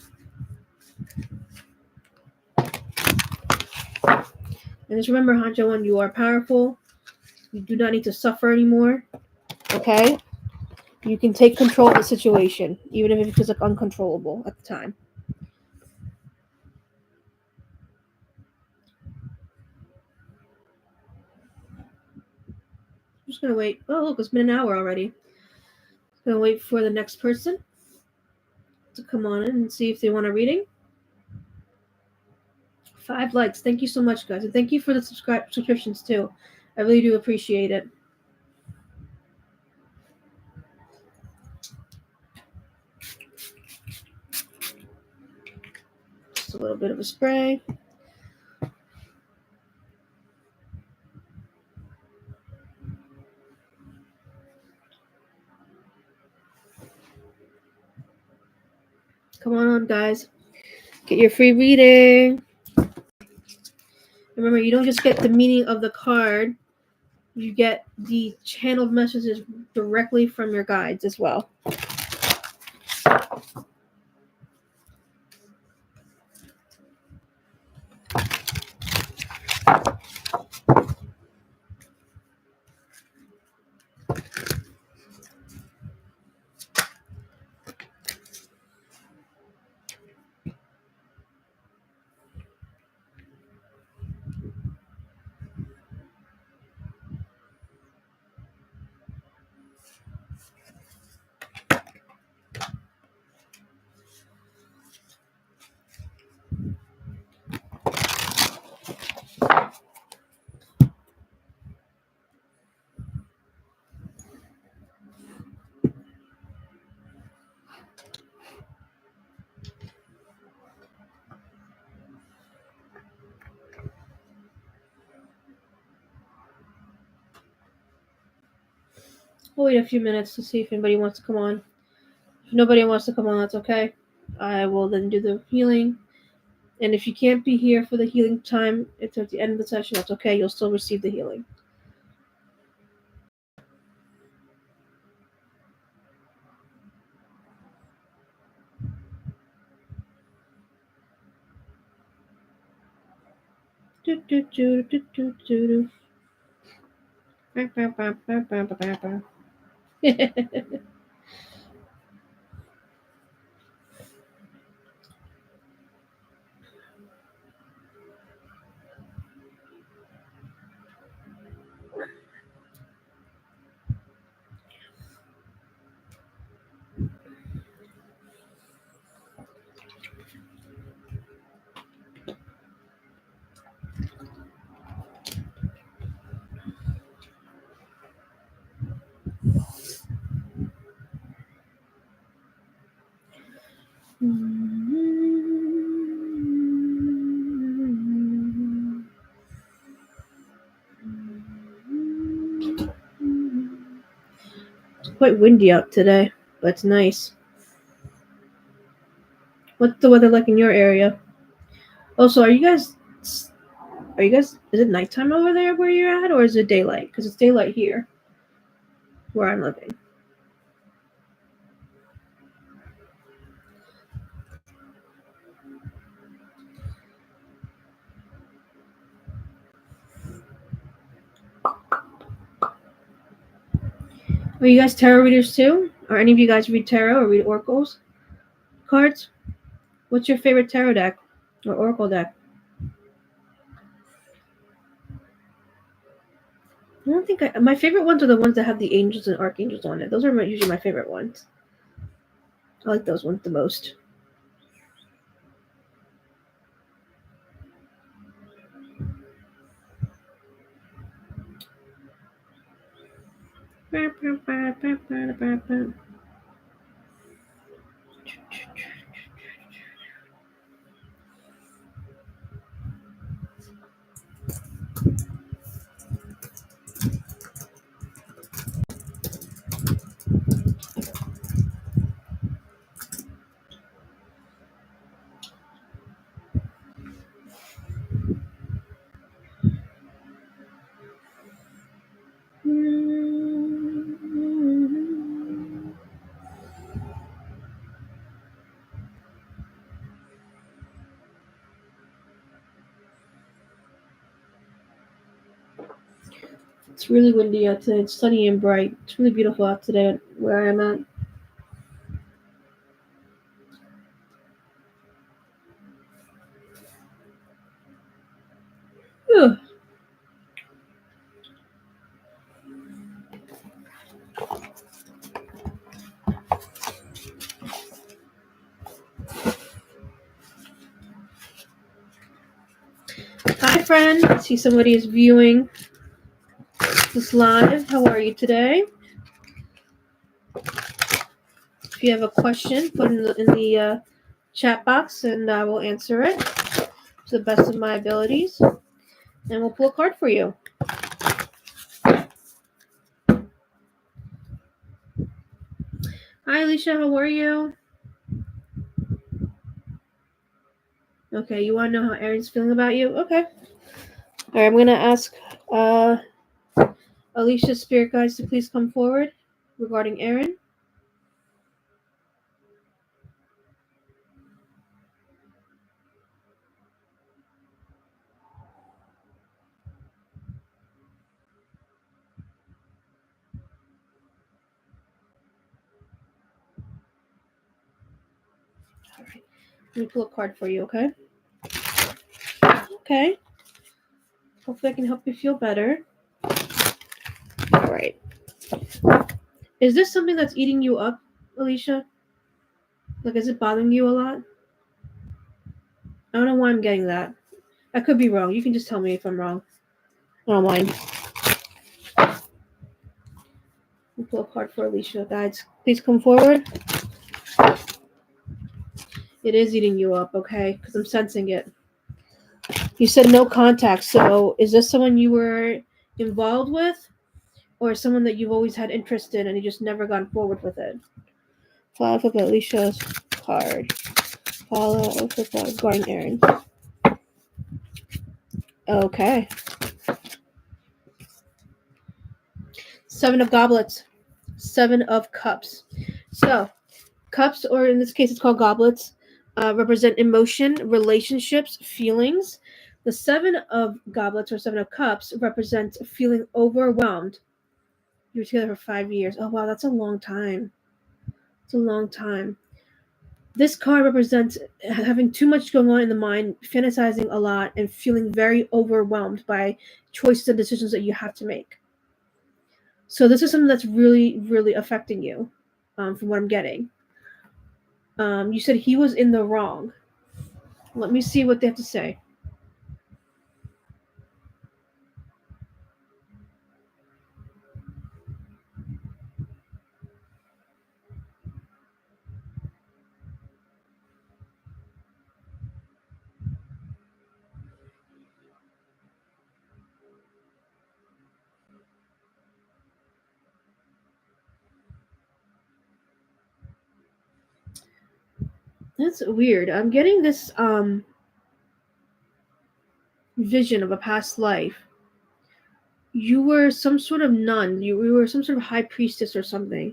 Speaker 1: And just remember, Hancho One, you are powerful. You do not need to suffer anymore. Okay? You can take control of the situation, even if it feels like uncontrollable at the time. I'm just going to wait. Oh, look, it's been an hour already. Going to wait for the next person to come on in and see if they want a reading. 5 likes. Thank you so much, guys. And thank you for the subscriptions, too. I really do appreciate it. Just a little bit of a spray. Come on, guys. Get your free reading. Remember, you don't just get the meaning of the card. You get the channeled messages directly from your guides as well. We'll wait a few minutes to see if anybody wants to come on. If nobody wants to come on, that's okay. I will then do the healing. And if you can't be here for the healing time, it's at the end of the session, that's okay. You'll still receive the healing. Do, do, do, do, do, do, do. It's quite windy out today, but it's nice. What's the weather like in your area? Also, are you guys, is it nighttime over there where you're at, or is it daylight? Because it's daylight here, where I'm living. Are you guys tarot readers too? Or any of you guys read tarot or read oracles cards? What's your favorite tarot deck or oracle deck? I don't think my favorite ones are the ones that have the angels and archangels on it. Those are usually my favorite ones. I like those ones the most. It's really windy out today. It's sunny and bright. It's really beautiful out today where I'm at. Ugh. Hi, friend. I see somebody is viewing this live. How are you today? If you have a question, put it in the chat box, and I will answer it to the best of my abilities. And we'll pull a card for you. Hi, Alicia. How are you? Okay, you want to know how Erin's feeling about you? Okay. All right, I'm going to ask Alicia's spirit guides to please come forward regarding Erin. All right. Let me pull a card for you, okay? Okay. Hopefully I can help you feel better. All right. Is this something that's eating you up, Alicia? Like, is it bothering you a lot? I don't know why I'm getting that. I could be wrong. You can just tell me if I'm wrong. I don't mind. We'll pull a card for Alicia. Guys, please come forward. It is eating you up, okay? Because I'm sensing it. You said no contact, so is this someone you were involved with? Or someone that you've always had interest in and you just never gone forward with it? Follow up with Alicia's card. Follow up with regarding Erin. Okay. 7 of goblets. 7 of cups. So, cups, or in this case it's called goblets, represent emotion, relationships, feelings. The 7 of goblets or 7 of cups represents feeling overwhelmed. You were together for 5 years. Oh, wow, that's a long time. It's a long time. This card represents having too much going on in the mind, fantasizing a lot, and feeling very overwhelmed by choices and decisions that you have to make. So this is something that's really, really affecting you, from what I'm getting. You said he was in the wrong. Let me see what they have to say. That's weird. I'm getting this vision of a past life. You were some sort of nun. You were some sort of high priestess or something,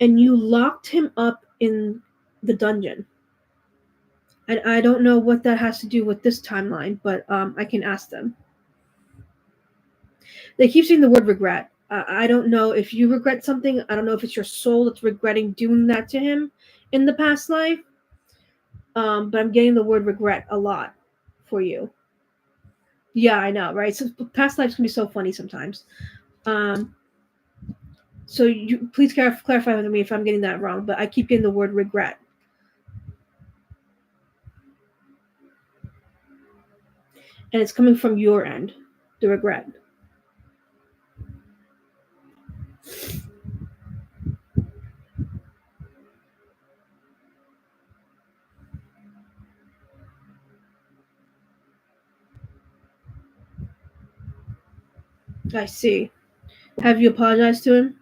Speaker 1: and you locked him up in the dungeon. And I don't know what that has to do with this timeline, but I can ask them. They keep saying the word regret. I don't know if you regret something. I don't know if it's your soul that's regretting doing that to him in the past life. But I'm getting the word regret a lot for you. Yeah, I know, right? So past lives can be so funny sometimes. So you please clarify with me if I'm getting that wrong. But I keep getting the word regret, and it's coming from your end, the regret. I see. Have you apologized to him?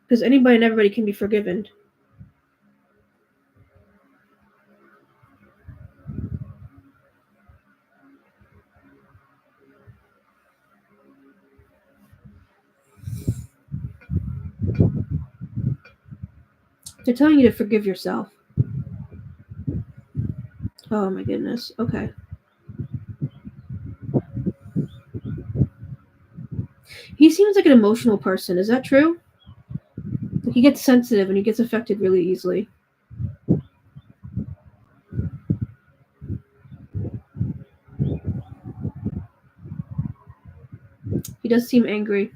Speaker 1: Because anybody and everybody can be forgiven. They're telling you to forgive yourself. Oh my goodness. Okay. He seems like an emotional person. Is that true? Like he gets sensitive and he gets affected really easily. He does seem angry.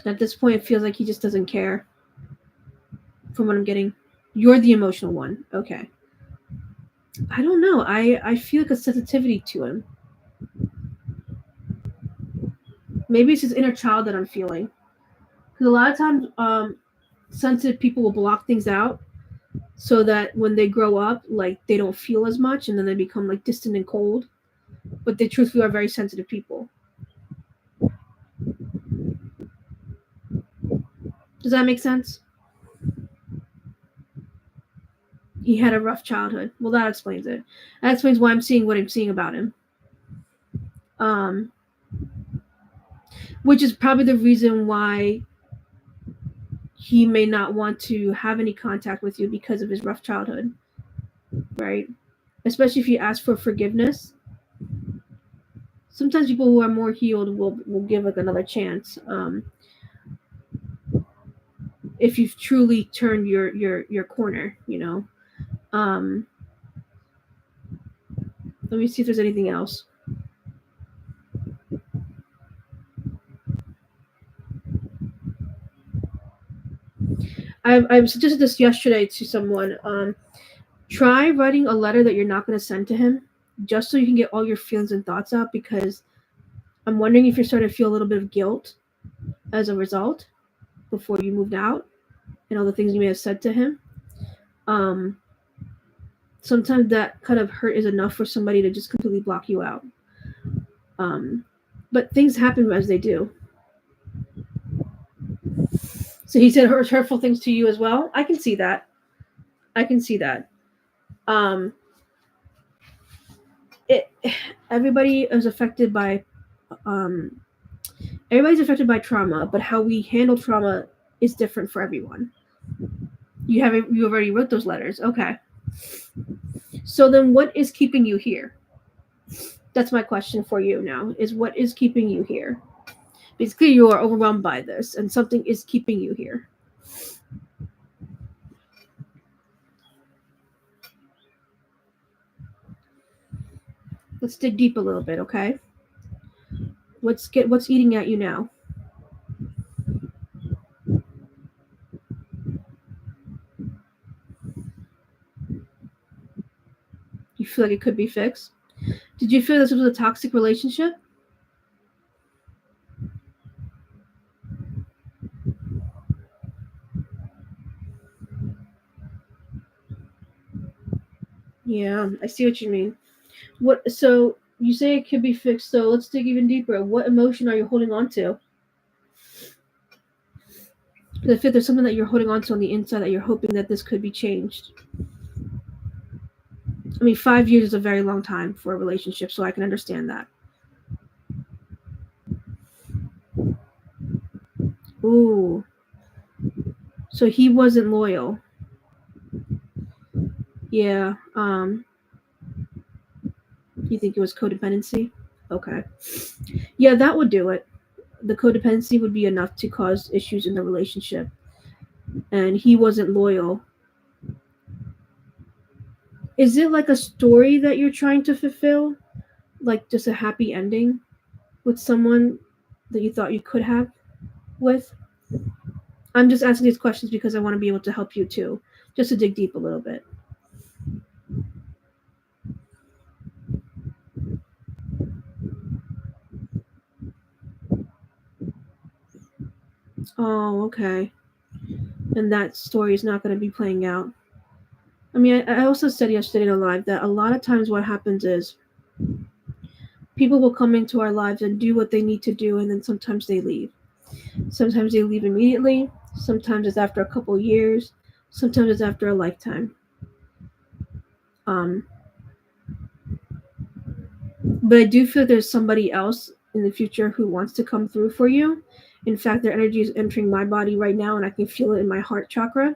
Speaker 1: At this point, it feels like he just doesn't care. From what I'm getting, you're the emotional one. Okay. I don't know. I feel like a sensitivity to him. Maybe it's his inner child that I'm feeling. Because a lot of times, sensitive people will block things out so that when they grow up, like they don't feel as much, and then they become like distant and cold. But they truthfully are very sensitive people. Does that make sense? He had a rough childhood. Well, that explains it. That explains why I'm seeing what I'm seeing about him. Um, which is probably the reason why he may not want to have any contact with you because of his rough childhood, right? Especially if you ask for forgiveness. Sometimes people who are more healed will give like another chance. If you've truly turned your corner, you know. Um, Let me see if there's anything else. I suggested this yesterday to someone. Try writing a letter that you're not going to send to him, just so you can get all your feelings and thoughts out. Because I'm wondering if you're starting to feel a little bit of guilt as a result before you moved out, and all the things you may have said to him. Um, Sometimes that kind of hurt is enough for somebody to just completely block you out. Um, but things happen as they do. So he said hurtful things to you as well. I can see that. I can see that. Um, it everybody is affected by um, everybody's affected by trauma, but how we handle trauma is different for everyone. You already wrote those letters. Okay. So then what is keeping you here? That's my question for you now. Is what is keeping you here? Basically you are overwhelmed by this and something is keeping you here. Let's dig deep a little bit, okay? What's eating at you now? You feel like it could be fixed? Did you feel this was a toxic relationship? Yeah, I see what you mean. What so you say it could be fixed, so let's dig even deeper. What emotion are you holding on to? Because I feel there's something that you're holding on to on the inside that you're hoping that this could be changed. I mean, 5 years is a very long time for a relationship, so I can understand that. Ooh, so he wasn't loyal. Yeah. You think it was codependency? Okay. Yeah, that would do it. The codependency would be enough to cause issues in the relationship, and he wasn't loyal. Is it like a story that you're trying to fulfill? Like just a happy ending with someone that you thought you could have with? I'm just asking these questions because I want to be able to help you too, just to dig deep a little bit. Oh, okay. And that story is not going to be playing out. I mean, I also said yesterday in a live that a lot of times what happens is People will come into our lives and do what they need to do, and then sometimes they leave. Sometimes they leave immediately. Sometimes it's after a couple of years. Sometimes it's after a lifetime. Um, but I do feel there's somebody else in the future who wants to come through for you. In fact, their energy is entering my body right now, and I can feel it in my heart chakra.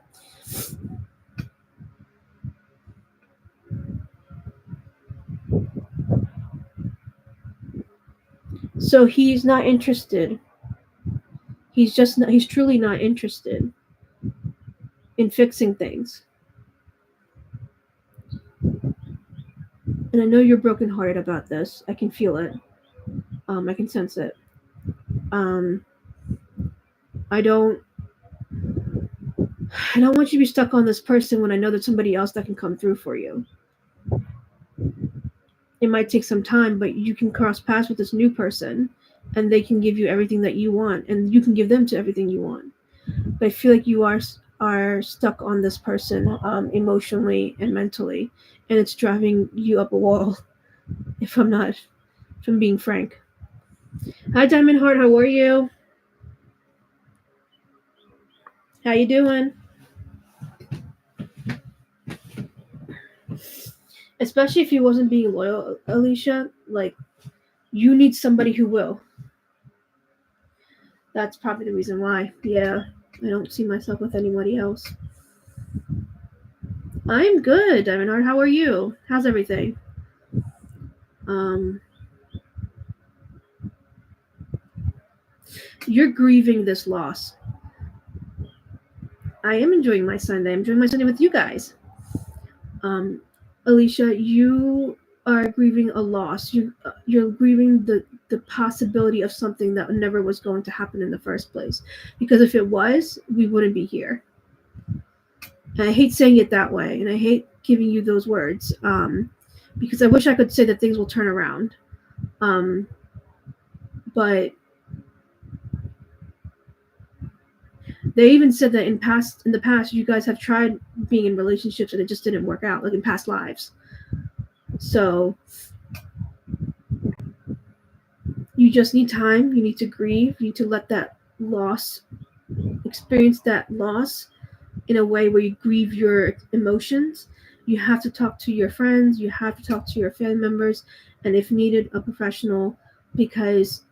Speaker 1: So he's not interested. He's truly not interested in fixing things. And I know you're brokenhearted about this. I can feel it. I can sense it. Um, I don't I don't want you to be stuck on this person when I know there's somebody else that can come through for you. It might take some time, but you can cross paths with this new person and they can give you everything that you want and you can give them to everything you want. But I feel like you are stuck on this person emotionally and mentally, and it's driving you up a wall. If I'm being frank. Hi, Diamond Heart. How are you? How you doing? Especially if he wasn't being loyal, Alicia. Like, you need somebody who will. That's probably the reason why. Yeah, I don't see myself with anybody else. I'm good, Diamond Heart. How are you? How's everything? Um, you're grieving this loss. I am enjoying my Sunday. I'm enjoying my Sunday with you guys. Alicia, you are grieving a loss. You're grieving the possibility of something that never was going to happen in the first place. Because if it was, we wouldn't be here. And I hate saying it that way, and I hate giving you those words, because I wish I could say that things will turn around. But they even said that in the past, you guys have tried being in relationships and it just didn't work out, like in past lives. So you just need time. You need to grieve. You need to let that loss, experience that loss in a way where you grieve your emotions. You have to talk to your friends. You have to talk to your family members, and if needed, a professional, because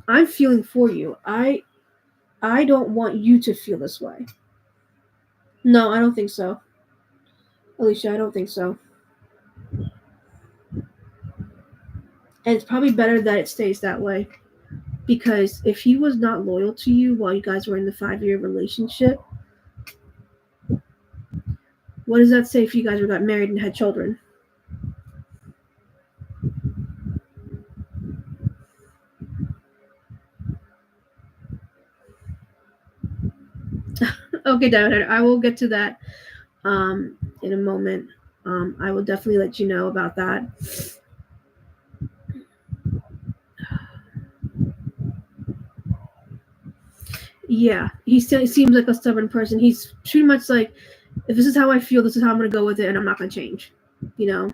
Speaker 1: I'm feeling for you. I don't want you to feel this way. No, I don't think so. Alicia, I don't think so. And it's probably better that it stays that way. Because if he was not loyal to you while you guys were in the 5-year relationship, what does that say if you guys got married and had children? Okay, David, I will get to that in a moment. I will definitely let you know about that. Yeah, he seems like a stubborn person. He's pretty much like, if this is how I feel, this is how I'm going to go with it, and I'm not going to change. You know,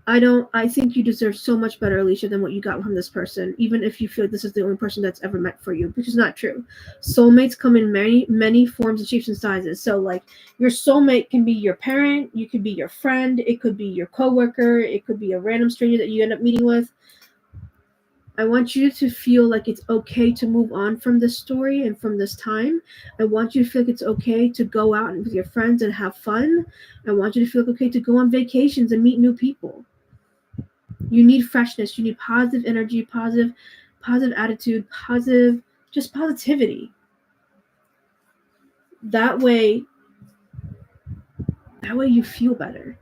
Speaker 1: I think you deserve so much better, Alicia, than what you got from this person, even if you feel like this is the only person that's ever meant for you, which is not true. Soulmates come in many forms and shapes and sizes. So, like, your soulmate can be your parent, you could be your friend, it could be your coworker, it could be a random stranger that you end up meeting with. I want you to feel like it's okay to move on from this story and from this time. I want you to feel like it's okay to go out with your friends and have fun. I want you to feel like okay to go on vacations and meet new people. You need freshness. You need positive energy, positive attitude, just positivity. That way you feel better.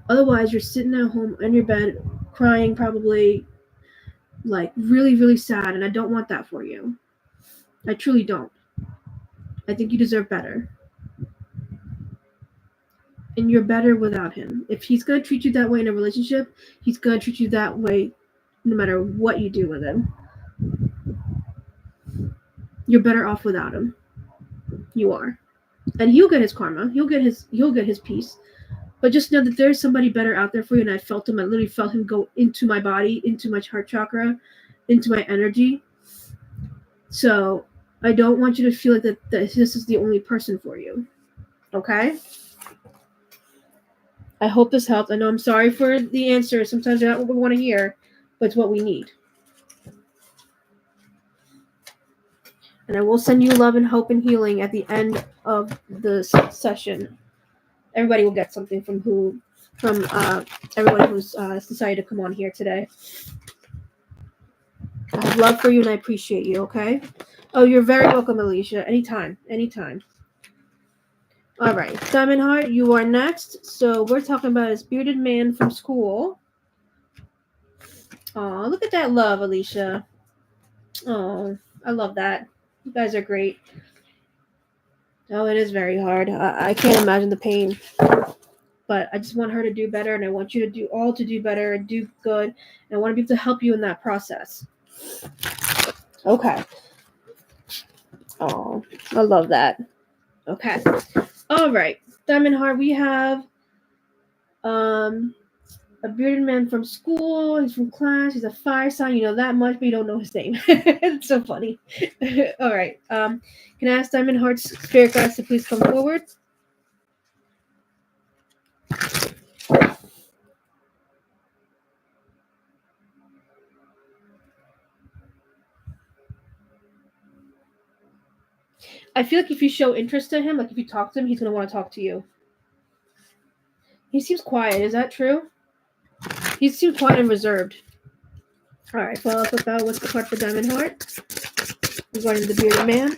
Speaker 1: Otherwise, you're sitting at home in your bed crying, probably like really, really sad, and I don't want that for you. I truly don't. I think you deserve better. And you're better without him. If he's going to treat you that way in a relationship, he's going to treat you that way no matter what you do with him. You're better off without him. You are. And he'll get his karma. He'll get his peace. But just know that there's somebody better out there for you. And I felt him. I literally felt him go into my body, into my heart chakra, into my energy. So I don't want you to feel like that this is the only person for you. Okay? I hope this helped. I know I'm sorry for the answer. Sometimes they're not what we want to hear, but it's what we need. And I will send you love and hope and healing at the end of the session. Everybody will get something from everyone who's decided to come on here today. I have love for you and I appreciate you, okay? Oh, you're very welcome, Alicia. Anytime. All right, Diamond Heart, you are next. So we're talking about this bearded man from school. Oh, look at that love, Alicia. Oh, I love that. You guys are great. Oh, it is very hard. I can't imagine the pain. But I just want her to do better, and I want you to do better and do good. And I want to be able to help you in that process. Okay. Oh, I love that. Okay. All right. Diamond Heart, we have a bearded man from school. He's from class. He's a fire sign. You know that much, but you don't know his name. It's so funny. All right. Can I ask Diamond Heart's spirit guides to please come forward? I feel like if you show interest to him, like if you talk to him, he's going to want to talk to you. He seems quiet. Is that true? He seems quiet and reserved. All right, follow up with that. What's the card for Diamond Heart regarding the bearded man?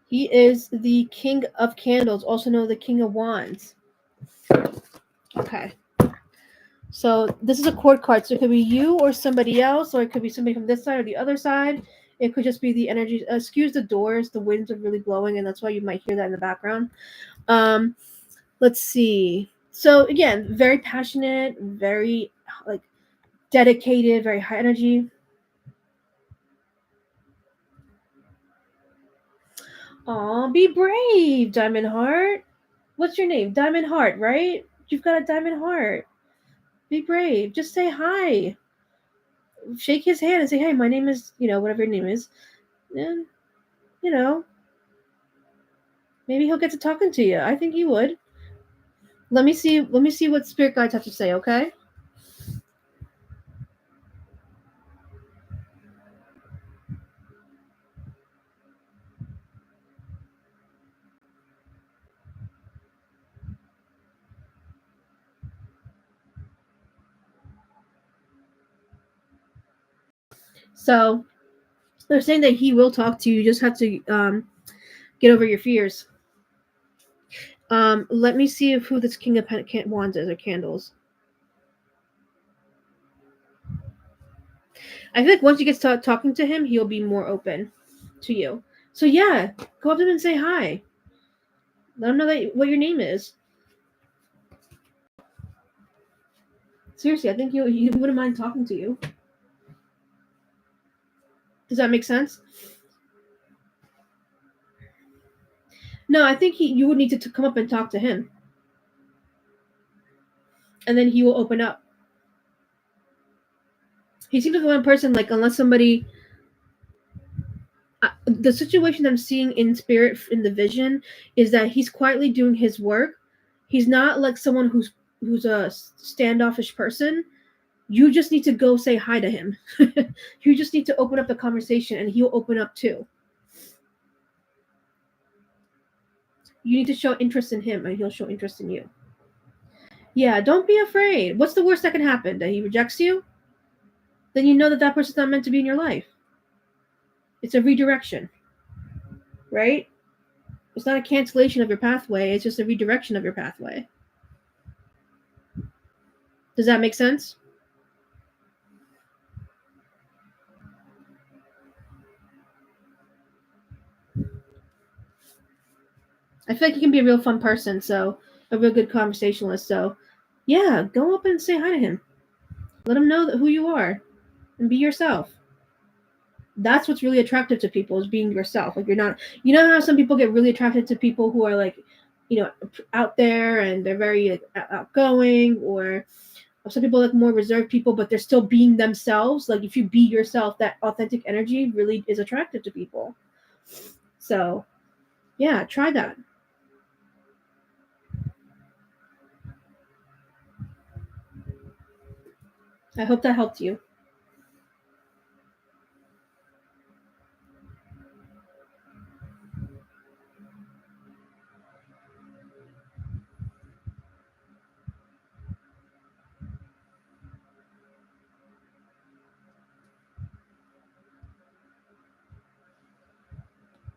Speaker 1: He is the King of Candles, also known as the King of Wands. Okay. So this is a court card. So it could be you or somebody else, or it could be somebody from this side or the other side. It could just be the energy. Excuse the doors. The winds are really blowing, and that's why you might hear that in the background. Let's see. So again, very passionate, very like dedicated, very high energy. Aw, be brave, Diamond Heart. What's your name? Diamond Heart, right? You've got a diamond heart. Be brave. Just say hi. Shake his hand and say, hey, my name is, whatever your name is. And, maybe he'll get to talking to you. I think he would. Let me see what spirit guides have to say, okay? So they're saying that he will talk to you. You just have to get over your fears. Let me see who this King of Wands is or candles. I feel like once you get to talking to him, he'll be more open to you. So yeah, go up to him and say hi. Let him know what your name is. Seriously, I think he wouldn't mind talking to you. Does that make sense? No, I think you would need to come up and talk to him. And then he will open up. He seems like one person, like, unless somebody... the situation I'm seeing in spirit, in the vision, is that he's quietly doing his work. He's not like someone who's a standoffish person. You just need to go say hi to him. You just need to open up the conversation, and he'll open up too. You need to show interest in him, and he'll show interest in you. Yeah, don't be afraid. What's the worst that can happen? That he rejects you? Then you know that person's not meant to be in your life. It's a redirection, right? It's not a cancellation of your pathway. It's just a redirection of your pathway. Does that make sense? I feel like you can be a real fun person, so a real good conversationalist. So, yeah, go up and say hi to him. Let him know who you are, and be yourself. That's what's really attractive to people, is being yourself. Like, you're not. You know how some people get really attracted to people who are like, out there and they're very outgoing, or some people like more reserved people, but they're still being themselves. Like if you be yourself, that authentic energy really is attractive to people. So yeah, try that. I hope that helped you.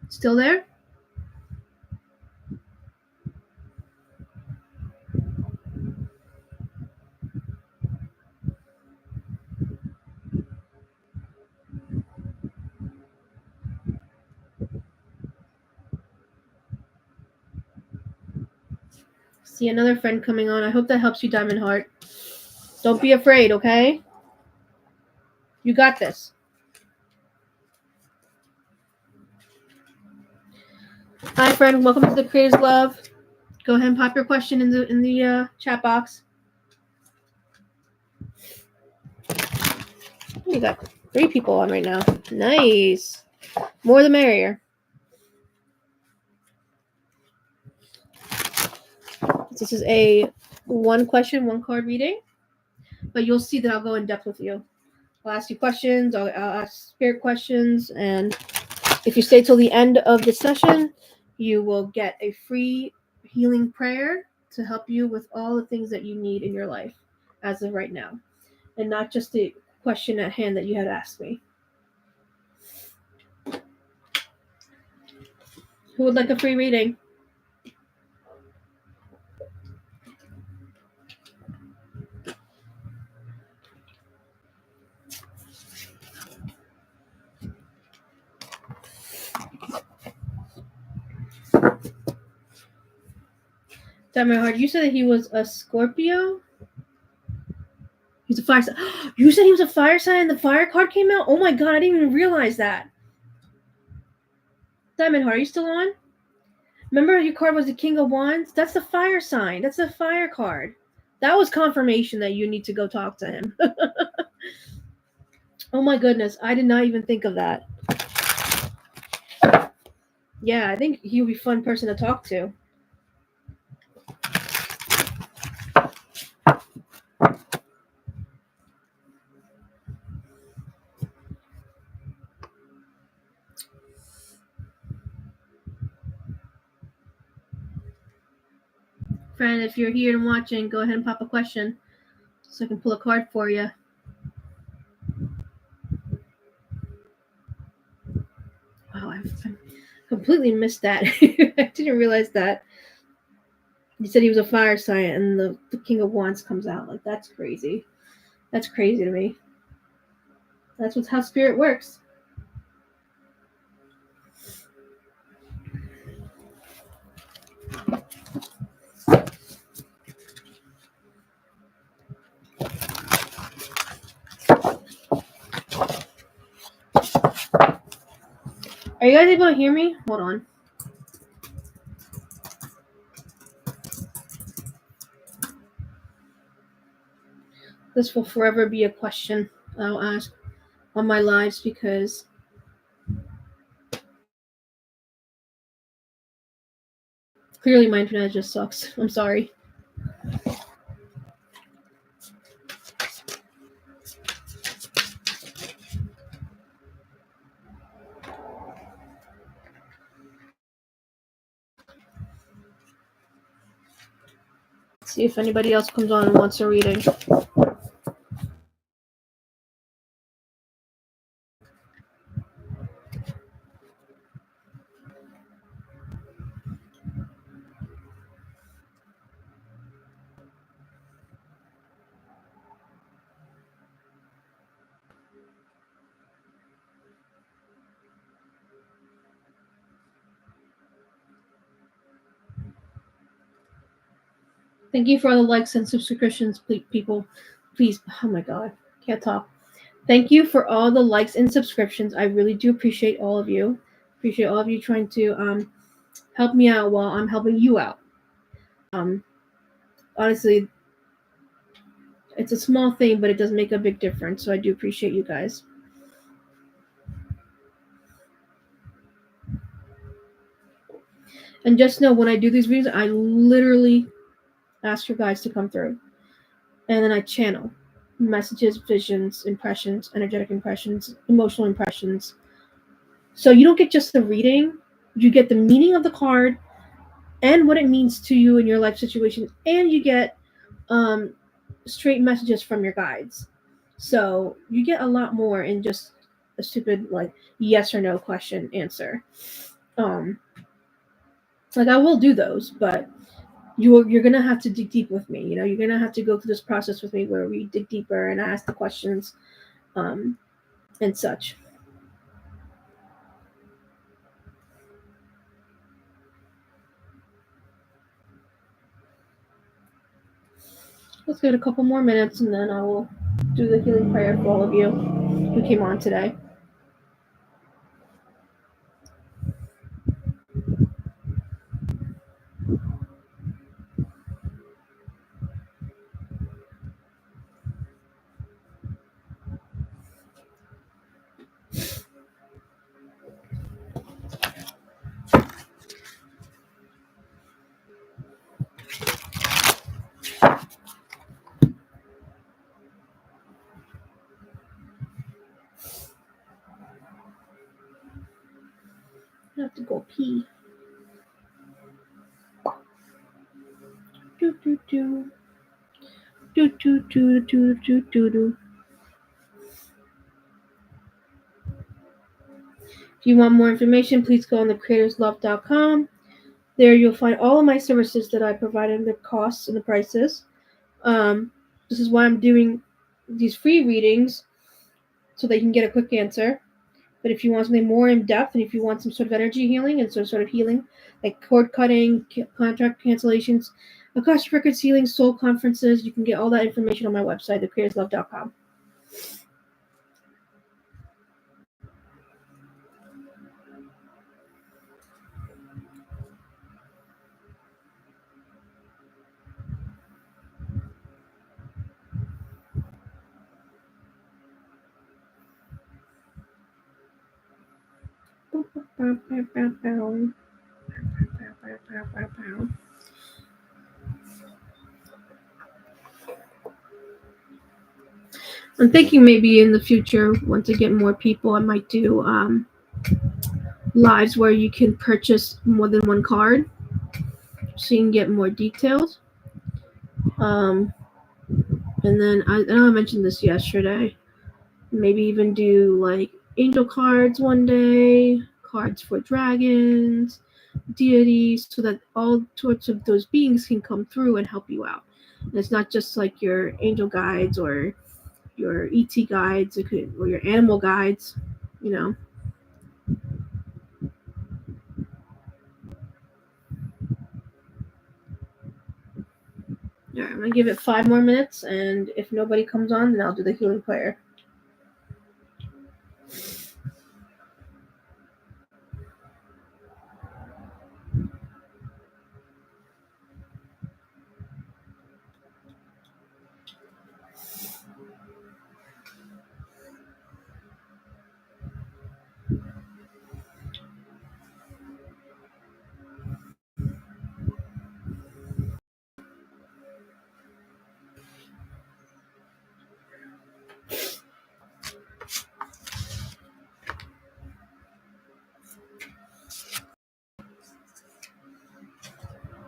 Speaker 1: Still there? See another friend coming on. I hope that helps you, Diamond Heart. Don't be afraid, okay? You got this. Hi, friend. Welcome to the Creators Love. Go ahead and pop your question in the chat box. We got 3 people on right now. Nice. More the merrier. This is a 1 question, 1 card reading, but you'll see that I'll go in depth with you. I'll ask you questions. I'll ask spirit questions, and if you stay till the end of the session, you will get a free healing prayer to help you with all the things that you need in your life as of right now, and not just the question at hand that you had asked me. Who would like a free reading? Diamond Heart, you said that he was a Scorpio? He's a fire sign. You said he was a fire sign and the fire card came out? Oh my god, I didn't even realize that. Diamond Heart, are you still on? Remember your card was the King of Wands? That's the fire sign. That's the fire card. That was confirmation that you need to go talk to him. Oh my goodness, I did not even think of that. Yeah, I think he would be a fun person to talk to. Friend, if you're here and watching, go ahead and pop a question so I can pull a card for you. Wow, I completely missed that. I didn't realize that. You said he was a fire sign and the King of Wands comes out. Like, that's crazy. That's crazy to me. That's how spirit works. Are you guys able to hear me? Hold on. This will forever be a question I'll ask on my lives because clearly my internet just sucks. I'm sorry. Let's see if anybody else comes on and wants a reading. Thank you for all the likes and subscriptions, people. Please, oh my god, can't talk. Thank you for all the likes and subscriptions. I really do appreciate all of you. Appreciate all of you trying to help me out while I'm helping you out. Honestly, it's a small thing, but it does make a big difference. So I do appreciate you guys. And just know when I do these readings, I literally ask your guys to come through. And then I channel messages, visions, impressions, energetic impressions, emotional impressions. So you don't get just the reading, you get the meaning of the card and what it means to you in your life situation, and you get straight messages from your guides. So you get a lot more in just a stupid like yes or no question answer. Um, like I will do those, but you're gonna have to dig deep with me. You know, you're gonna have to go through this process with me where we dig deeper and I ask the questions, um, and such. Let's get a couple more minutes and then I will do the healing prayer for all of you who came on today. I have to go pee. Do do do. Do do do do do do do. If you want more information, please go on the creatorslove.com. There you'll find all of my services that I provide and the costs and the prices. This is why I'm doing these free readings so that you can get a quick answer. But if you want something more in depth and if you want some sort of energy healing and some sort of healing, like cord cutting, contract cancellations, Akashic Records healing, soul conferences, you can get all that information on my website, thecreatorslove.com. I'm thinking maybe in the future, once I get more people, I might do lives where you can purchase more than one card so you can get more details. Um, and then I know I mentioned this yesterday. Maybe even do like angel cards one day, cards for dragons, deities, so that all sorts of those beings can come through and help you out. And it's not just like your angel guides or your ET guides or your animal guides, you know. All right, I'm gonna give it 5 more minutes, and if nobody comes on, then I'll do the healing prayer.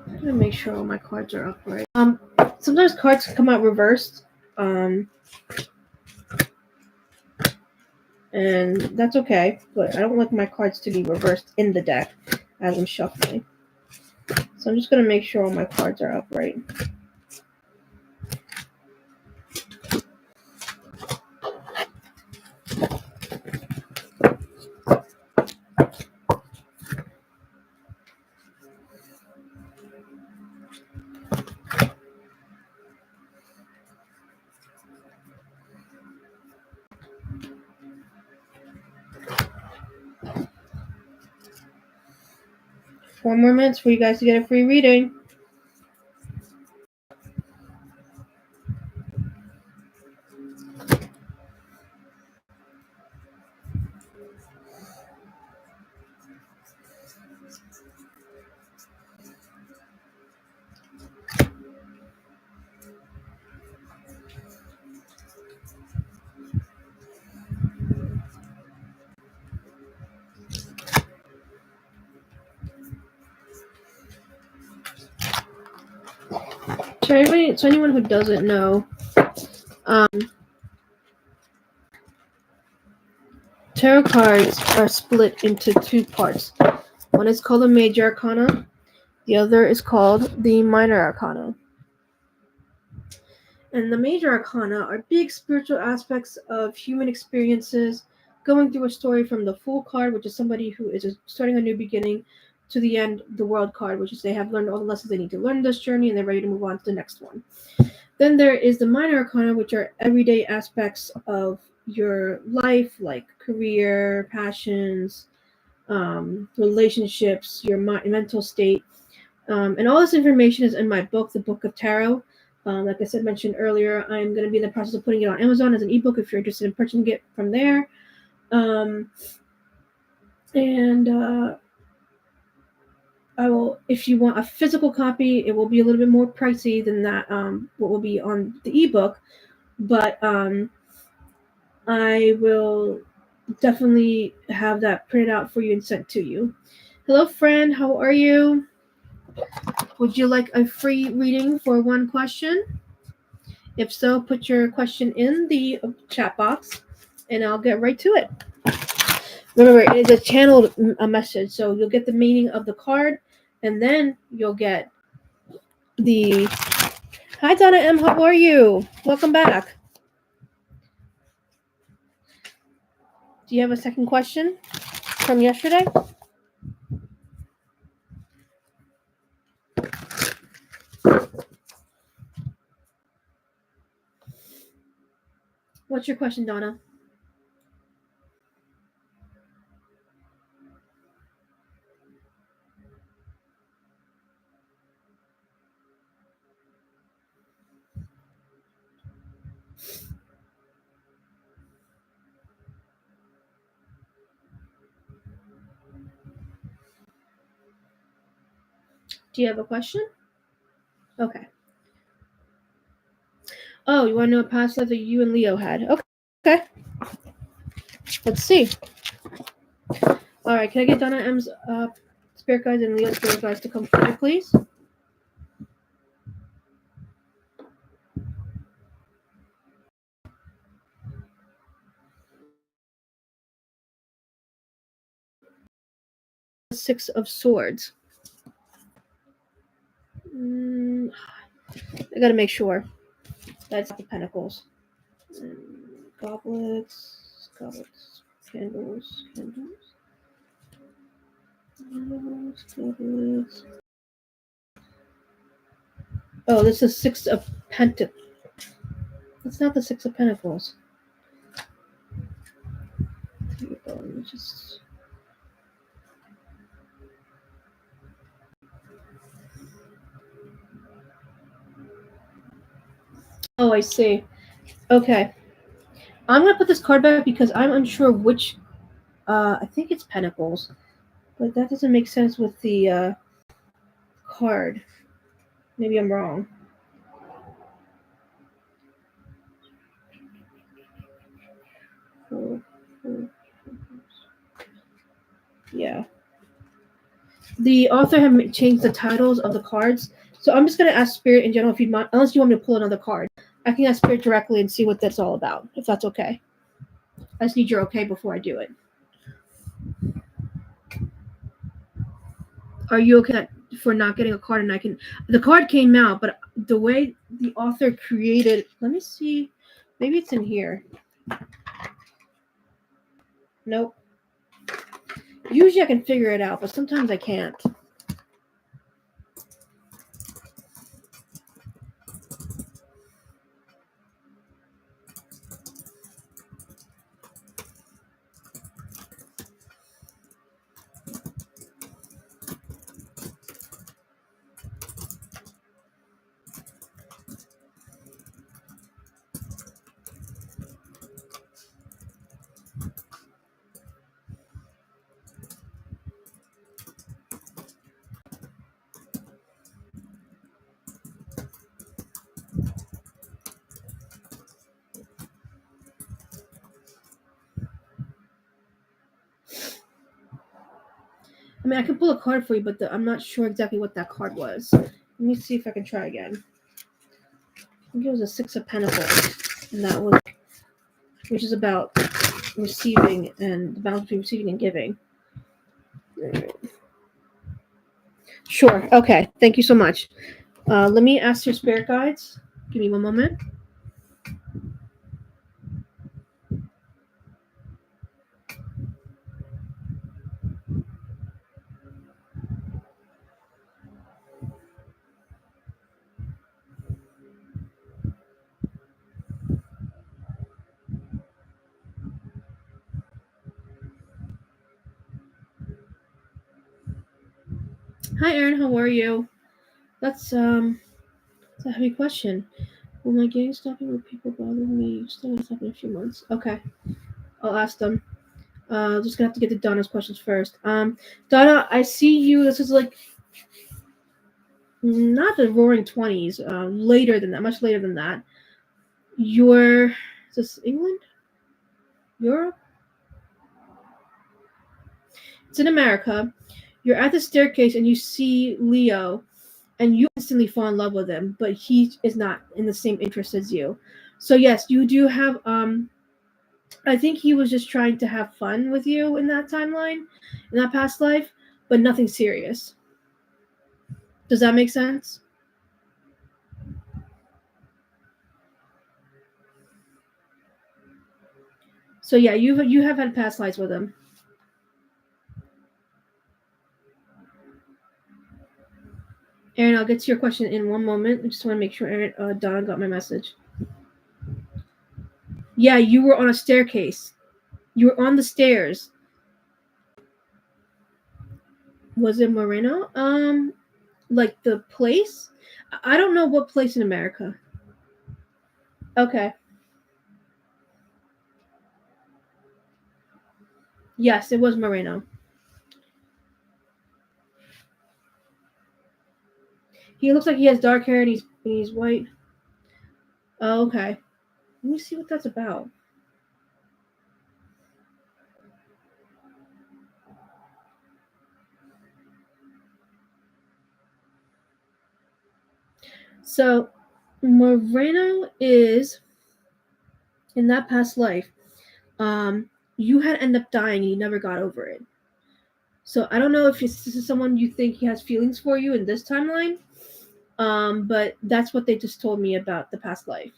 Speaker 1: 'm gonna make sure all my cards are upright. Sometimes cards come out reversed. And that's okay, but I don't like my cards to be reversed in the deck as I'm shuffling. So I'm just going to make sure all my cards are upright. 4 more minutes for you guys to get a free reading. So anyone who doesn't know, tarot cards are split into two parts. One is called the Major Arcana. The other is called the Minor Arcana. And the Major Arcana are big spiritual aspects of human experiences, going through a story from the Fool card, which is somebody who is starting a new beginning, to the End, the World card, which is they have learned all the lessons they need to learn this journey and they're ready to move on to the next one. Then there is the Minor Arcana, which are everyday aspects of your life, like career, passions, relationships, your mental state. And all this information is in my book, The Book of Tarot. Like I said, mentioned earlier, I'm going to be in the process of putting it on Amazon as an ebook if you're interested in purchasing it from there. I will, if you want a physical copy, it will be a little bit more pricey than that, what will be on the ebook. But I will definitely have that printed out for you and sent to you. Hello, friend. How are you? Would you like a free reading for one question? If so, put your question in the chat box and I'll get right to it. Remember, it is a channeled message, so you'll get the meaning of the card and then you'll get the... Hi, Donna M. How are you? Welcome back. Do you have a second question from yesterday? What's your question, Donna? Do you have a question? Okay. Oh, you want to know what past life that you and Leo had? Okay. Let's see. All right. Can I get Donna M's spirit guides and Leo's spirit guides to come forward, please? Six of Swords. I gotta make sure. That's the Pentacles. Goblets. Candles. Oh, this is Six of Pentacles. That's not the Six of Pentacles. Oh, I see. Okay. I'm going to put this card back because I'm unsure which... I think it's Pentacles. But that doesn't make sense with the card. Maybe I'm wrong. Yeah. The author have changed the titles of the cards. So I'm just going to ask Spirit in general if you mind, unless you want me to pull another card. I can ask Spirit directly and see what that's all about, if that's okay. I just need your okay before I do it. Are you okay for not getting a card? And I can... The card came out, but the way the author created... Let me see. Maybe it's in here. Nope. Usually I can figure it out, but sometimes I can't. I mean, I can pull a card for you, but I'm not sure exactly what that card was. Let me see if I can try again. think it was a Six of Pentacles, and that was, which is about receiving and the balance between receiving and giving. Sure. Okay. Thank you so much. Let me ask your spirit guides. Give me one moment. Hi, Aaron. How are you? That's a heavy question. Will my gang stopping with people bothering me? Still gonna stop in a few months. Okay, I'll ask them. Just gonna have to get to Donna's questions first. Donna, I see you. This is like not the Roaring 20s. Later than that, much later than that. You're, is this England? Europe? It's in America. You're at the staircase and you see Leo, and you instantly fall in love with him, but he is not in the same interest as you. So yes, you do have. I think he was just trying to have fun with you in that timeline, in that past life, but nothing serious. Does that make sense? So yeah, you have had past lives with him. Aaron, I'll get to your question in one moment. I just want to make sure Aaron, Donna got my message. Yeah, you were on a staircase. You were on the stairs. Was it Moreno? Like the place? I don't know what place in America. Okay. Yes, it was Moreno. He looks like he has dark hair and he's white. Oh, okay. Let me see what that's about. So, Moreno is in that past life. You had ended up dying and you never got over it. So I don't know if this is someone you think he has feelings for you in this timeline. But that's what they just told me about the past life.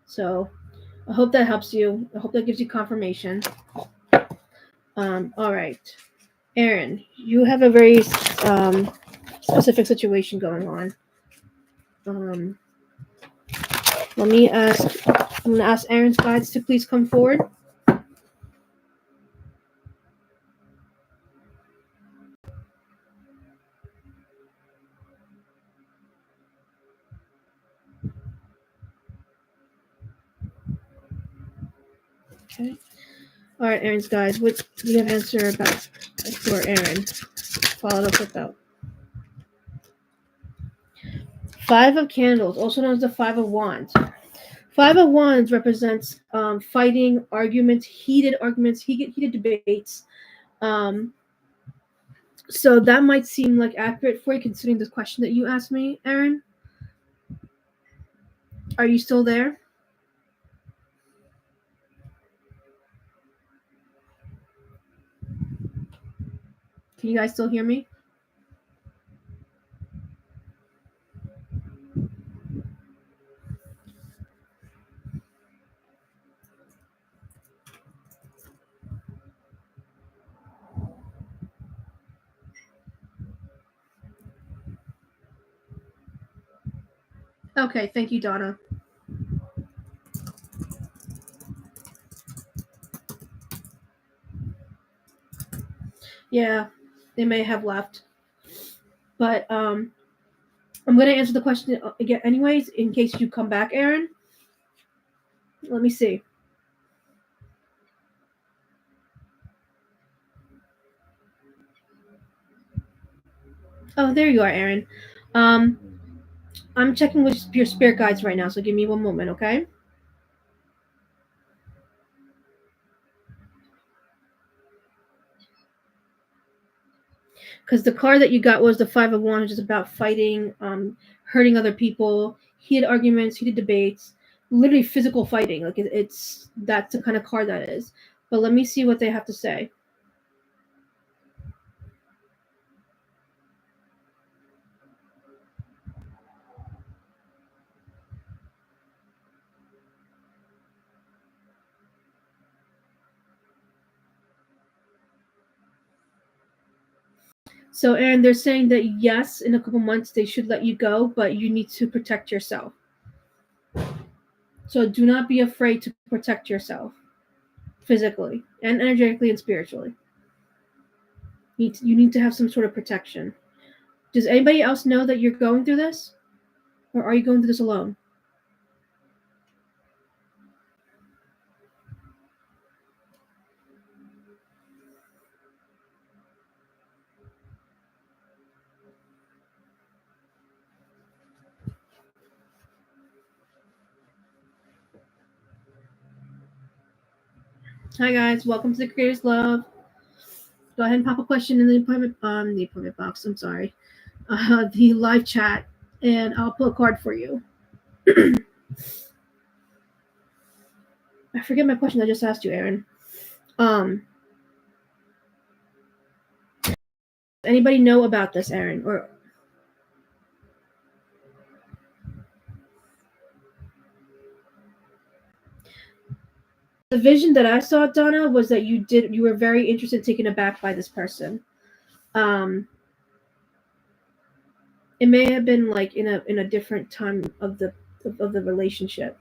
Speaker 1: So I hope that helps you. I hope that gives you confirmation. All right. Aaron, you have a very specific situation going on. Um, let me ask. I'm going to ask Aaron's guides to please come forward. Okay. All right, Aaron's guides. What do you have an answer about for Aaron? Follow up with that. Five of Candles, also known as the Five of Wands. Five of Wands represents fighting, arguments, heated debates. Um, so that might seem like accurate for you, considering this question that you asked me, Aaron. Are you still there? Can you guys still hear me? Okay, thank you, Donna. Yeah, they may have left. But I'm going to answer the question again anyways, in case you come back, Aaron. Let me see. Oh, there you are, Aaron. Um, I'm checking with your spirit guides right now, so give me one moment, okay? Because the card that you got was the Five of Wands, which is about fighting, hurting other people, heated arguments, heated debates, literally physical fighting. Like it's that's the kind of card that is. But let me see what they have to say. So, Aaron, they're saying that yes, in a couple months they should let you go, but you need to protect yourself. So, do not be afraid to protect yourself physically and energetically and spiritually. You need to have some sort of protection. Does anybody else know that you're going through this? Or are you going through this alone? Hi guys, welcome to the Creators Love. Go ahead and pop a question in the appointment box. I'm sorry, the live chat, and I'll pull a card for you. I forget my question I just asked you, Aaron. Anybody know about this, Aaron? Or the vision that I saw, Donna, was that you were very interested, taken aback by this person. It may have been like in a different time of the relationship.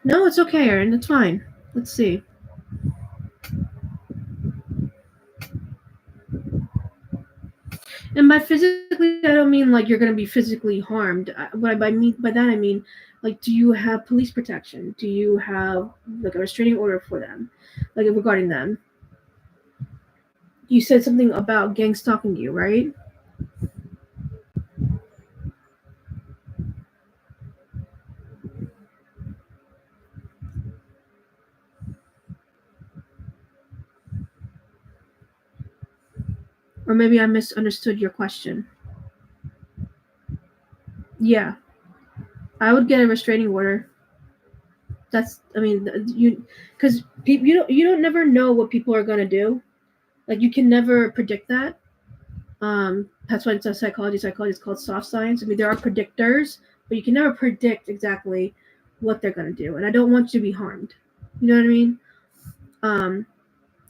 Speaker 1: No, it's okay, Aaron. It's fine. Let's see. And by physically, I don't mean like you're going to be physically harmed. What I mean by that, I mean, like, do you have police protection? Do you have like a restraining order for them, like regarding them? You said something about gang stalking you, right? Or maybe I misunderstood your question. Yeah, I would get a restraining order. That's, I mean, because you don't never know what people are gonna do. Like you can never predict that. That's why it's a psychology. Psychology is called soft science. I mean, there are predictors, but you can never predict exactly what they're gonna do. And I don't want you to be harmed. You know what I mean?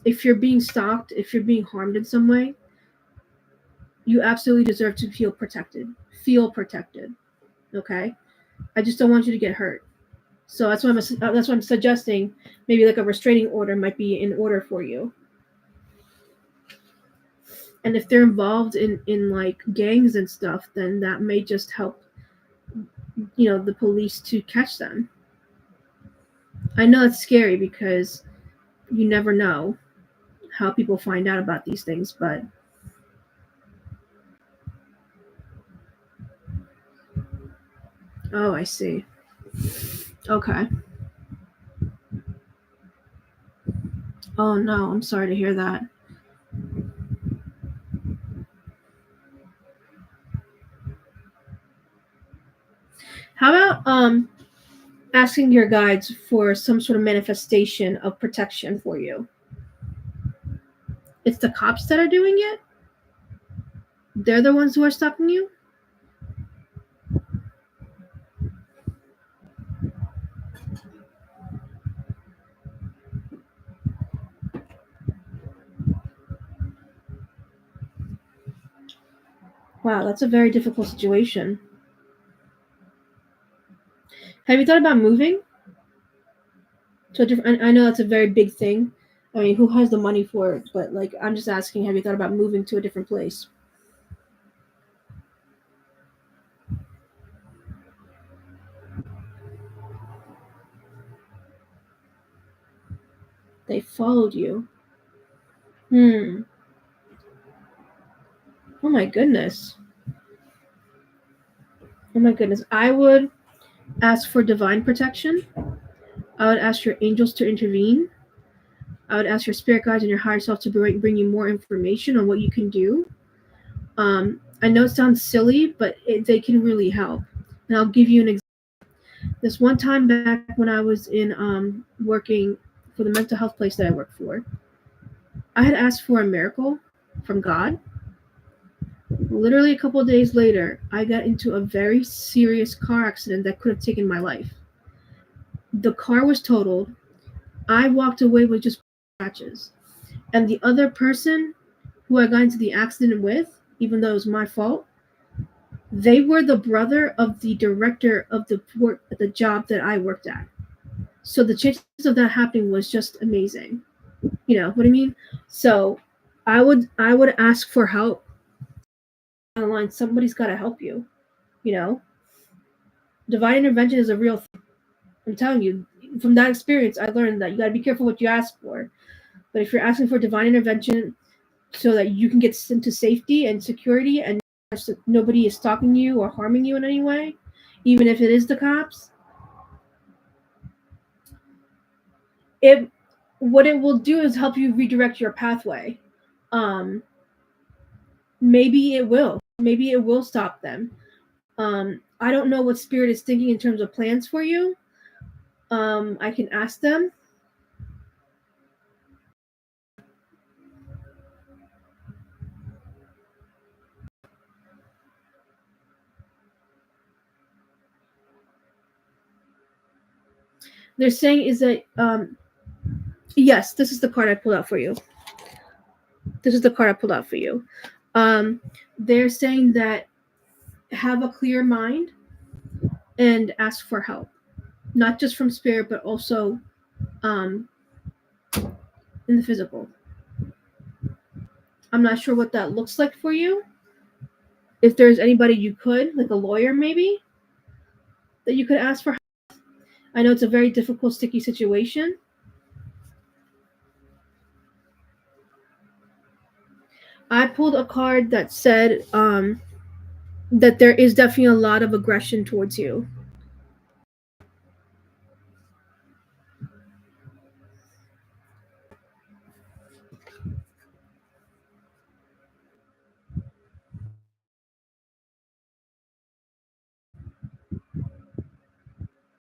Speaker 1: If you're being stalked, if you're being harmed in some way, you absolutely deserve to feel protected. Feel protected. Okay. I just don't want you to get hurt. So that's why I'm suggesting maybe like a restraining order might be in order for you. And if they're involved in like gangs and stuff, then that may just help, the police to catch them. I know it's scary because you never know how people find out about these things, but oh, I see. Okay. Oh no, I'm sorry to hear that. How about asking your guides for some sort of manifestation of protection for you? It's the cops that are doing it? They're the ones who are stalking you? Wow, that's a very difficult situation. Have you thought about moving to a different? I know that's a very big thing. I mean, who has the money for it? But like, I'm just asking, have you thought about moving to a different place? They followed you. Oh my goodness. Oh my goodness. I would ask for divine protection. I would ask your angels to intervene. I would ask your spirit guides and your higher self to bring you more information on what you can do. I know it sounds silly, but they can really help. And I'll give you an example. This one time back when I was in working for the mental health place that I worked for, I had asked for a miracle from God. Literally a couple of days later, I got into a very serious car accident that could have taken my life. The car was totaled. I walked away with just scratches. And the other person who I got into the accident with, even though it was my fault, they were the brother of the director of the job that I worked at. So the chances of that happening was just amazing. You know what I mean? So I would ask for help. Online, somebody's got to help you. You know, divine intervention is a real thing. I'm telling you, from that experience, I learned that you got to be careful what you ask for. But if you're asking for divine intervention so that you can get into safety and security and nobody is stalking you or harming you in any way, even if it is the cops, it what it will do is help you redirect your pathway. Um, maybe it will stop them. I don't know what spirit is thinking in terms of plans for you. I can ask them. They're saying is that yes, this is the card I pulled out for you. This is the card I pulled out for you. They're saying that have a clear mind and ask for help, not just from spirit, but also in the physical. I'm not sure what that looks like for you. If there's anybody you could, like a lawyer maybe, that you could ask for help. I know it's a very difficult, sticky situation. I pulled a card that said that there is definitely a lot of aggression towards you.